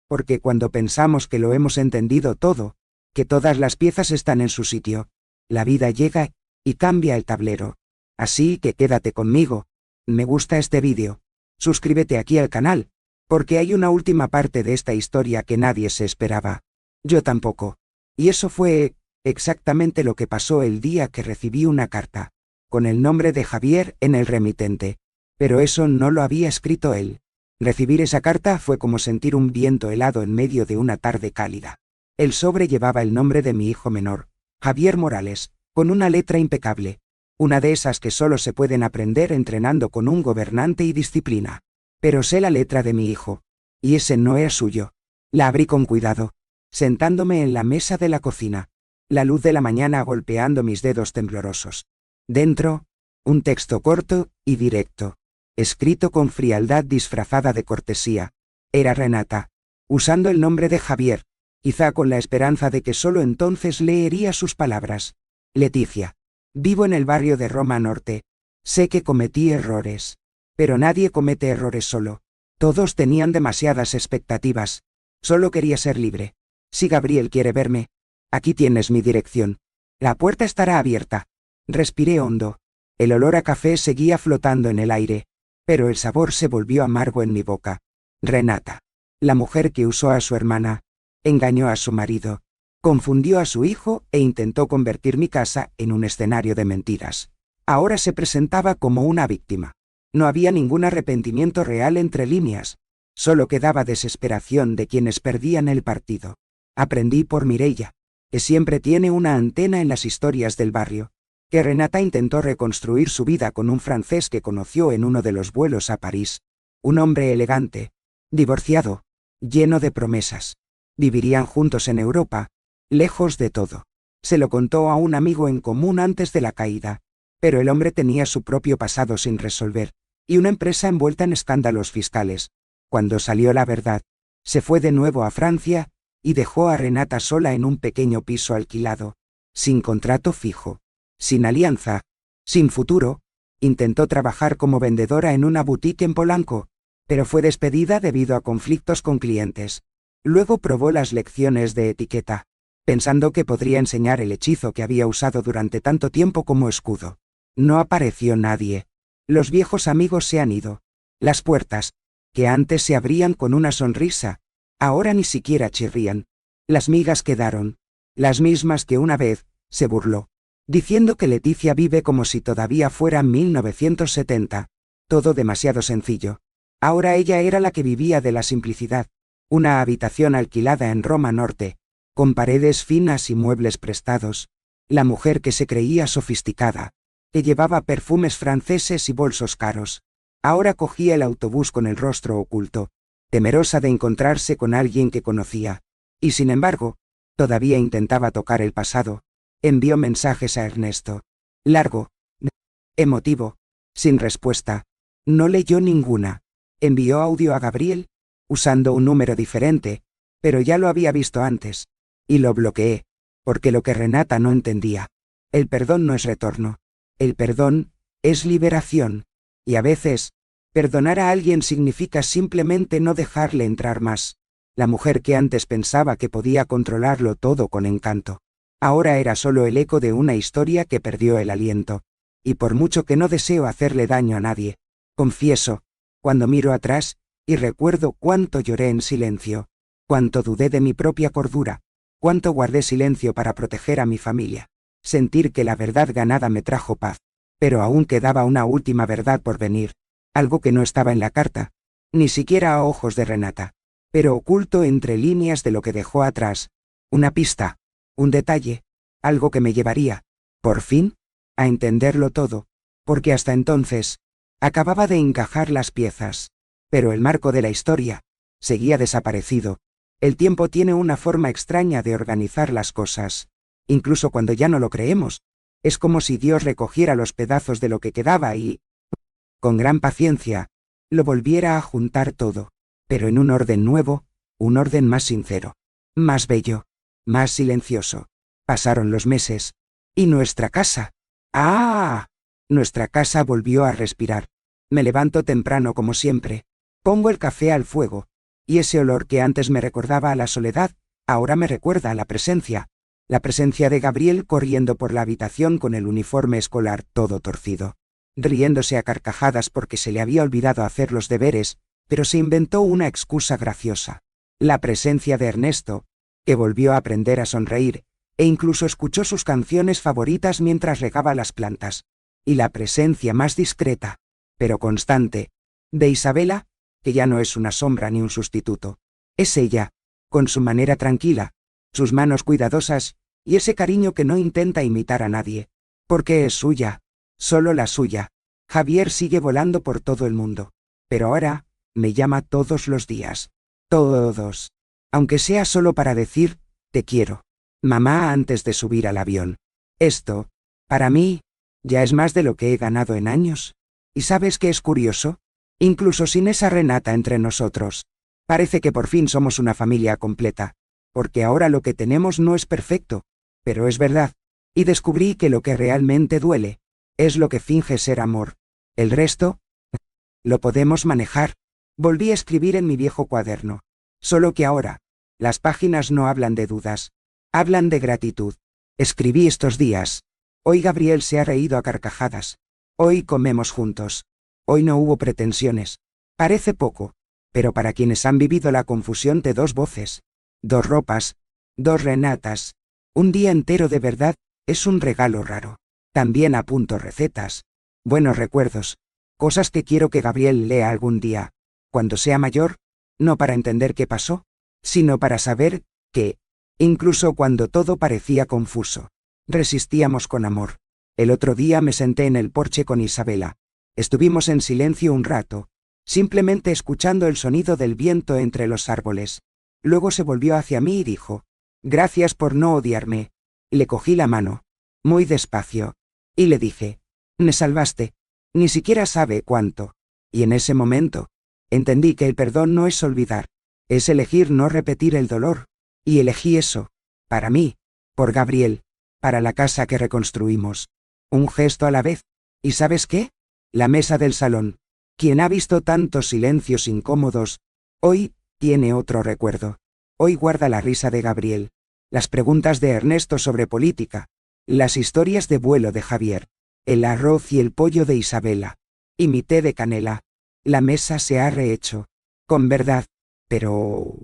Porque cuando pensamos que lo hemos entendido todo, que todas las piezas están en su sitio, la vida llega y cambia el tablero. Así que quédate conmigo. Me gusta este vídeo. Suscríbete aquí al canal, porque hay una última parte de esta historia que nadie se esperaba. Yo tampoco. Y eso fue exactamente lo que pasó el día que recibí una carta, con el nombre de Javier en el remitente. Pero eso no lo había escrito él. Recibir esa carta fue como sentir un viento helado en medio de una tarde cálida. El sobre llevaba el nombre de mi hijo menor, Javier Morales, con una letra impecable. Una de esas que solo se pueden aprender entrenando con un gobernante y disciplina. Pero sé la letra de mi hijo. Y ese no era suyo. La abrí con cuidado, sentándome en la mesa de la cocina. La luz de la mañana golpeando mis dedos temblorosos. Dentro, un texto corto y directo, escrito con frialdad disfrazada de cortesía. Era Renata, usando el nombre de Javier, quizá con la esperanza de que solo entonces leería sus palabras. Leticia. Vivo en el barrio de Roma Norte. Sé que cometí errores. Pero nadie comete errores solo. Todos tenían demasiadas expectativas. Solo quería ser libre. Si Gabriel quiere verme, aquí tienes mi dirección. La puerta estará abierta. Respiré hondo. El olor a café seguía flotando en el aire, pero el sabor se volvió amargo en mi boca. Renata. La mujer que usó a su hermana. Engañó a su marido. Confundió a su hijo e intentó convertir mi casa en un escenario de mentiras. Ahora se presentaba como una víctima. No había ningún arrepentimiento real entre líneas. Solo quedaba desesperación de quienes perdían el partido. Aprendí por Mireia, que siempre tiene una antena en las historias del barrio, que Renata intentó reconstruir su vida con un francés que conoció en uno de los vuelos a París. Un hombre elegante, divorciado, lleno de promesas. Vivirían juntos en Europa, lejos de todo. Se lo contó a un amigo en común antes de la caída, pero el hombre tenía su propio pasado sin resolver, y una empresa envuelta en escándalos fiscales. Cuando salió la verdad, se fue de nuevo a Francia, y dejó a Renata sola en un pequeño piso alquilado, sin contrato fijo, sin alianza, sin futuro. Intentó trabajar como vendedora en una boutique en Polanco, pero fue despedida debido a conflictos con clientes. Luego probó las lecciones de etiqueta, pensando que podría enseñar el hechizo que había usado durante tanto tiempo como escudo. No apareció nadie. Los viejos amigos se han ido. Las puertas, que antes se abrían con una sonrisa, ahora ni siquiera chirrían. Las migas quedaron, las mismas que una vez se burló, diciendo que Leticia vive como si todavía fuera 1970. Todo demasiado sencillo. Ahora ella era la que vivía de la simplicidad. Una habitación alquilada en Roma Norte, con paredes finas y muebles prestados. La mujer que se creía sofisticada, que llevaba perfumes franceses y bolsos caros. Ahora cogía el autobús con el rostro oculto, temerosa de encontrarse con alguien que conocía. Y sin embargo, todavía intentaba tocar el pasado. Envió mensajes a Ernesto. Largo. Emotivo. Sin respuesta. No leyó ninguna. Envió audio a Gabriel, usando un número diferente, pero ya lo había visto antes. Y lo bloqueé, porque lo que Renata no entendía. El perdón no es retorno. El perdón es liberación. Y a veces, perdonar a alguien significa simplemente no dejarle entrar más. La mujer que antes pensaba que podía controlarlo todo con encanto, ahora era solo el eco de una historia que perdió el aliento. Y por mucho que no deseo hacerle daño a nadie, confieso, cuando miro atrás, y recuerdo cuánto lloré en silencio, cuánto dudé de mi propia cordura, cuánto guardé silencio para proteger a mi familia. Sentir que la verdad ganada me trajo paz. Pero aún quedaba una última verdad por venir, algo que no estaba en la carta, ni siquiera a ojos de Renata, pero oculto entre líneas de lo que dejó atrás, una pista, un detalle, algo que me llevaría, por fin, a entenderlo todo, porque hasta entonces, acababa de encajar las piezas, pero el marco de la historia seguía desaparecido. El tiempo tiene una forma extraña de organizar las cosas, incluso cuando ya no lo creemos. Es como si Dios recogiera los pedazos de lo que quedaba y, con gran paciencia, lo volviera a juntar todo, pero en un orden nuevo, un orden más sincero, más bello, más silencioso. Pasaron los meses. ¿Y nuestra casa? ¡Ah! Nuestra casa volvió a respirar. Me levanto temprano como siempre. Pongo el café al fuego, y ese olor que antes me recordaba a la soledad, ahora me recuerda a la presencia. La presencia de Gabriel corriendo por la habitación con el uniforme escolar todo torcido, riéndose a carcajadas porque se le había olvidado hacer los deberes, pero se inventó una excusa graciosa. La presencia de Ernesto, que volvió a aprender a sonreír, e incluso escuchó sus canciones favoritas mientras regaba las plantas. Y la presencia más discreta, pero constante, de Isabela, que ya no es una sombra ni un sustituto. Es ella, con su manera tranquila, sus manos cuidadosas, y ese cariño que no intenta imitar a nadie, porque es suya, solo la suya. Javier sigue volando por todo el mundo, pero ahora, me llama todos los días. Todos. Aunque sea solo para decir, te quiero, mamá, antes de subir al avión. Esto, para mí, ya es más de lo que he ganado en años. ¿Y sabes qué es curioso? Incluso sin esa Renata entre nosotros, parece que por fin somos una familia completa. Porque ahora lo que tenemos no es perfecto, pero es verdad, y descubrí que lo que realmente duele, es lo que finge ser amor. El resto, lo podemos manejar. Volví a escribir en mi viejo cuaderno, solo que ahora, las páginas no hablan de dudas, hablan de gratitud. Escribí estos días. Hoy Gabriel se ha reído a carcajadas. Hoy comemos juntos. Hoy no hubo pretensiones. Parece poco, pero para quienes han vivido la confusión de dos voces, dos ropas, dos Renatas, un día entero de verdad, es un regalo raro. También apunto recetas, buenos recuerdos, cosas que quiero que Gabriel lea algún día, cuando sea mayor, no para entender qué pasó, sino para saber que, incluso cuando todo parecía confuso, resistíamos con amor. El otro día me senté en el porche con Isabela. Estuvimos en silencio un rato, simplemente escuchando el sonido del viento entre los árboles. Luego se volvió hacia mí y dijo, gracias por no odiarme. Le cogí la mano, muy despacio, y le dije, me salvaste, ni siquiera sabe cuánto. Y en ese momento, entendí que el perdón no es olvidar, es elegir no repetir el dolor, y elegí eso, para mí, por Gabriel, para la casa que reconstruimos. Un gesto a la vez, ¿y sabes qué? La mesa del salón. Quien ha visto tantos silencios incómodos, hoy tiene otro recuerdo. Hoy guarda la risa de Gabriel, las preguntas de Ernesto sobre política, las historias de vuelo de Javier, el arroz y el pollo de Isabela, y mi té de canela. La mesa se ha rehecho, con verdad, pero,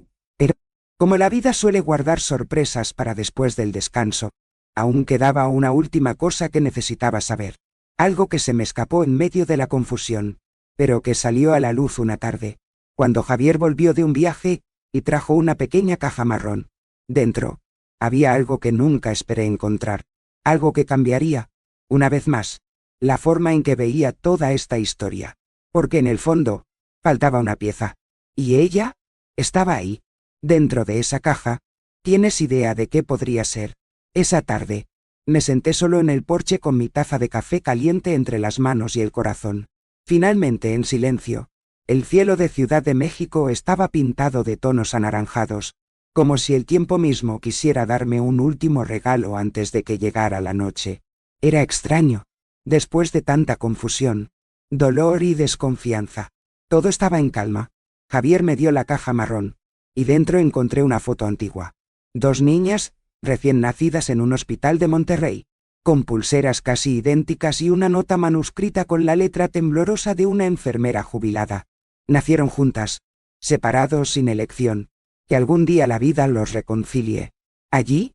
como la vida suele guardar sorpresas para después del descanso, aún quedaba una última cosa que necesitaba saber, algo que se me escapó en medio de la confusión, pero que salió a la luz una tarde, cuando Javier volvió de un viaje y trajo una pequeña caja marrón. Dentro, había algo que nunca esperé encontrar, algo que cambiaría, una vez más, la forma en que veía toda esta historia. porque en el fondo, faltaba una pieza. Y ella, estaba ahí, dentro de esa caja. ¿Tienes idea de qué podría ser? Esa tarde, me senté solo en el porche con mi taza de café caliente entre las manos y el corazón. Finalmente, en silencio, el cielo de Ciudad de México estaba pintado de tonos anaranjados, como si el tiempo mismo quisiera darme un último regalo antes de que llegara la noche. Era extraño. Después de tanta confusión, dolor y desconfianza, todo estaba en calma. Javier me dio la caja marrón, y dentro encontré una foto antigua. 2 niñas, recién nacidas en un hospital de Monterrey, con pulseras casi idénticas y una nota manuscrita con la letra temblorosa de una enfermera jubilada. Nacieron juntas, separados sin elección, que algún día la vida los reconcilie. Allí,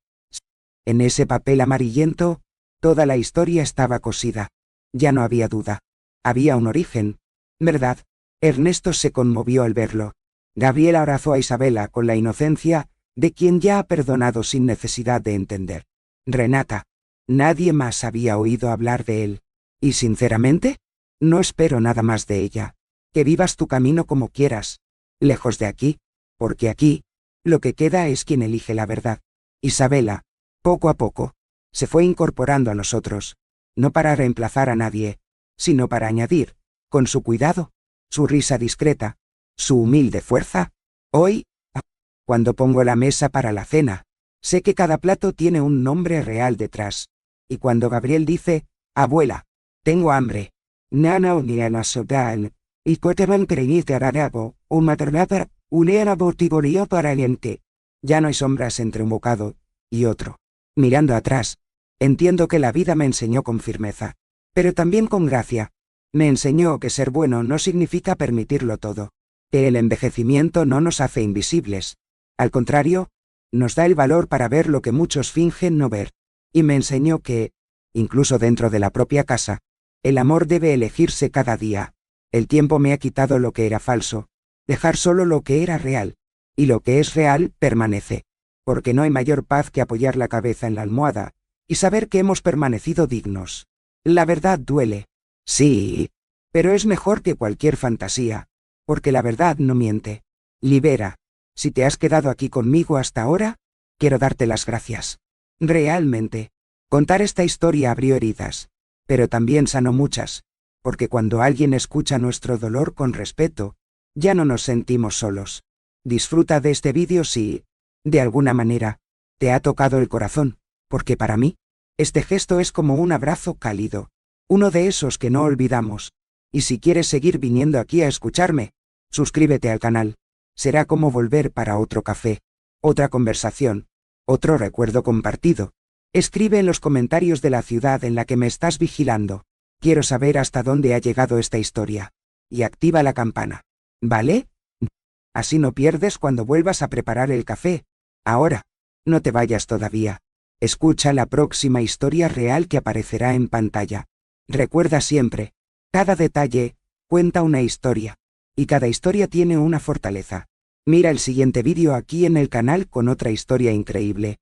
en ese papel amarillento, toda la historia estaba cosida. Ya no había duda. Había un origen, ¿verdad? Ernesto se conmovió al verlo. Gabriela abrazó a Isabela con la inocencia de quien ya ha perdonado sin necesidad de entender. Renata. Nadie más había oído hablar de él. Y sinceramente, no espero nada más de ella. Que vivas tu camino como quieras. Lejos de aquí, porque aquí, lo que queda es quien elige la verdad. Isabela, poco a poco, se fue incorporando a nosotros. No para reemplazar a nadie, sino para añadir, con su cuidado, su risa discreta, su humilde fuerza. Hoy, cuando pongo la mesa para la cena, sé que cada plato tiene un nombre real detrás. Y cuando Gabriel dice, abuela, tengo hambre, nana uniana sodan, y coteban creíte ararago, un maternata, unera botigorio para aliente. Ya no hay sombras entre un bocado y otro. Mirando atrás, entiendo que la vida me enseñó con firmeza, pero también con gracia. Me enseñó que ser bueno no significa permitirlo todo, que el envejecimiento no nos hace invisibles. Al contrario, nos da el valor para ver lo que muchos fingen no ver. Y me enseñó que, incluso dentro de la propia casa, el amor debe elegirse cada día. El tiempo me ha quitado lo que era falso, dejar solo lo que era real, y lo que es real permanece, porque no hay mayor paz que apoyar la cabeza en la almohada y saber que hemos permanecido dignos. La verdad duele, sí, pero es mejor que cualquier fantasía, porque la verdad no miente. Libera. Si te has quedado aquí conmigo hasta ahora, quiero darte las gracias. Realmente, contar esta historia abrió heridas, pero también sanó muchas, porque cuando alguien escucha nuestro dolor con respeto, ya no nos sentimos solos. Disfruta de este vídeo si, de alguna manera, te ha tocado el corazón, porque para mí, este gesto es como un abrazo cálido, uno de esos que no olvidamos. Y si quieres seguir viniendo aquí a escucharme, suscríbete al canal. Será como volver para otro café, otra conversación, otro recuerdo compartido. Escribe en los comentarios de la ciudad en la que me estás vigilando. Quiero saber hasta dónde ha llegado esta historia. Y activa la campana. ¿Vale? Así no pierdes cuando vuelvas a preparar el café. Ahora, no te vayas todavía. Escucha la próxima historia real que aparecerá en pantalla. Recuerda siempre, cada detalle cuenta una historia. Y cada historia tiene una fortaleza. Mira el siguiente vídeo aquí en el canal con otra historia increíble.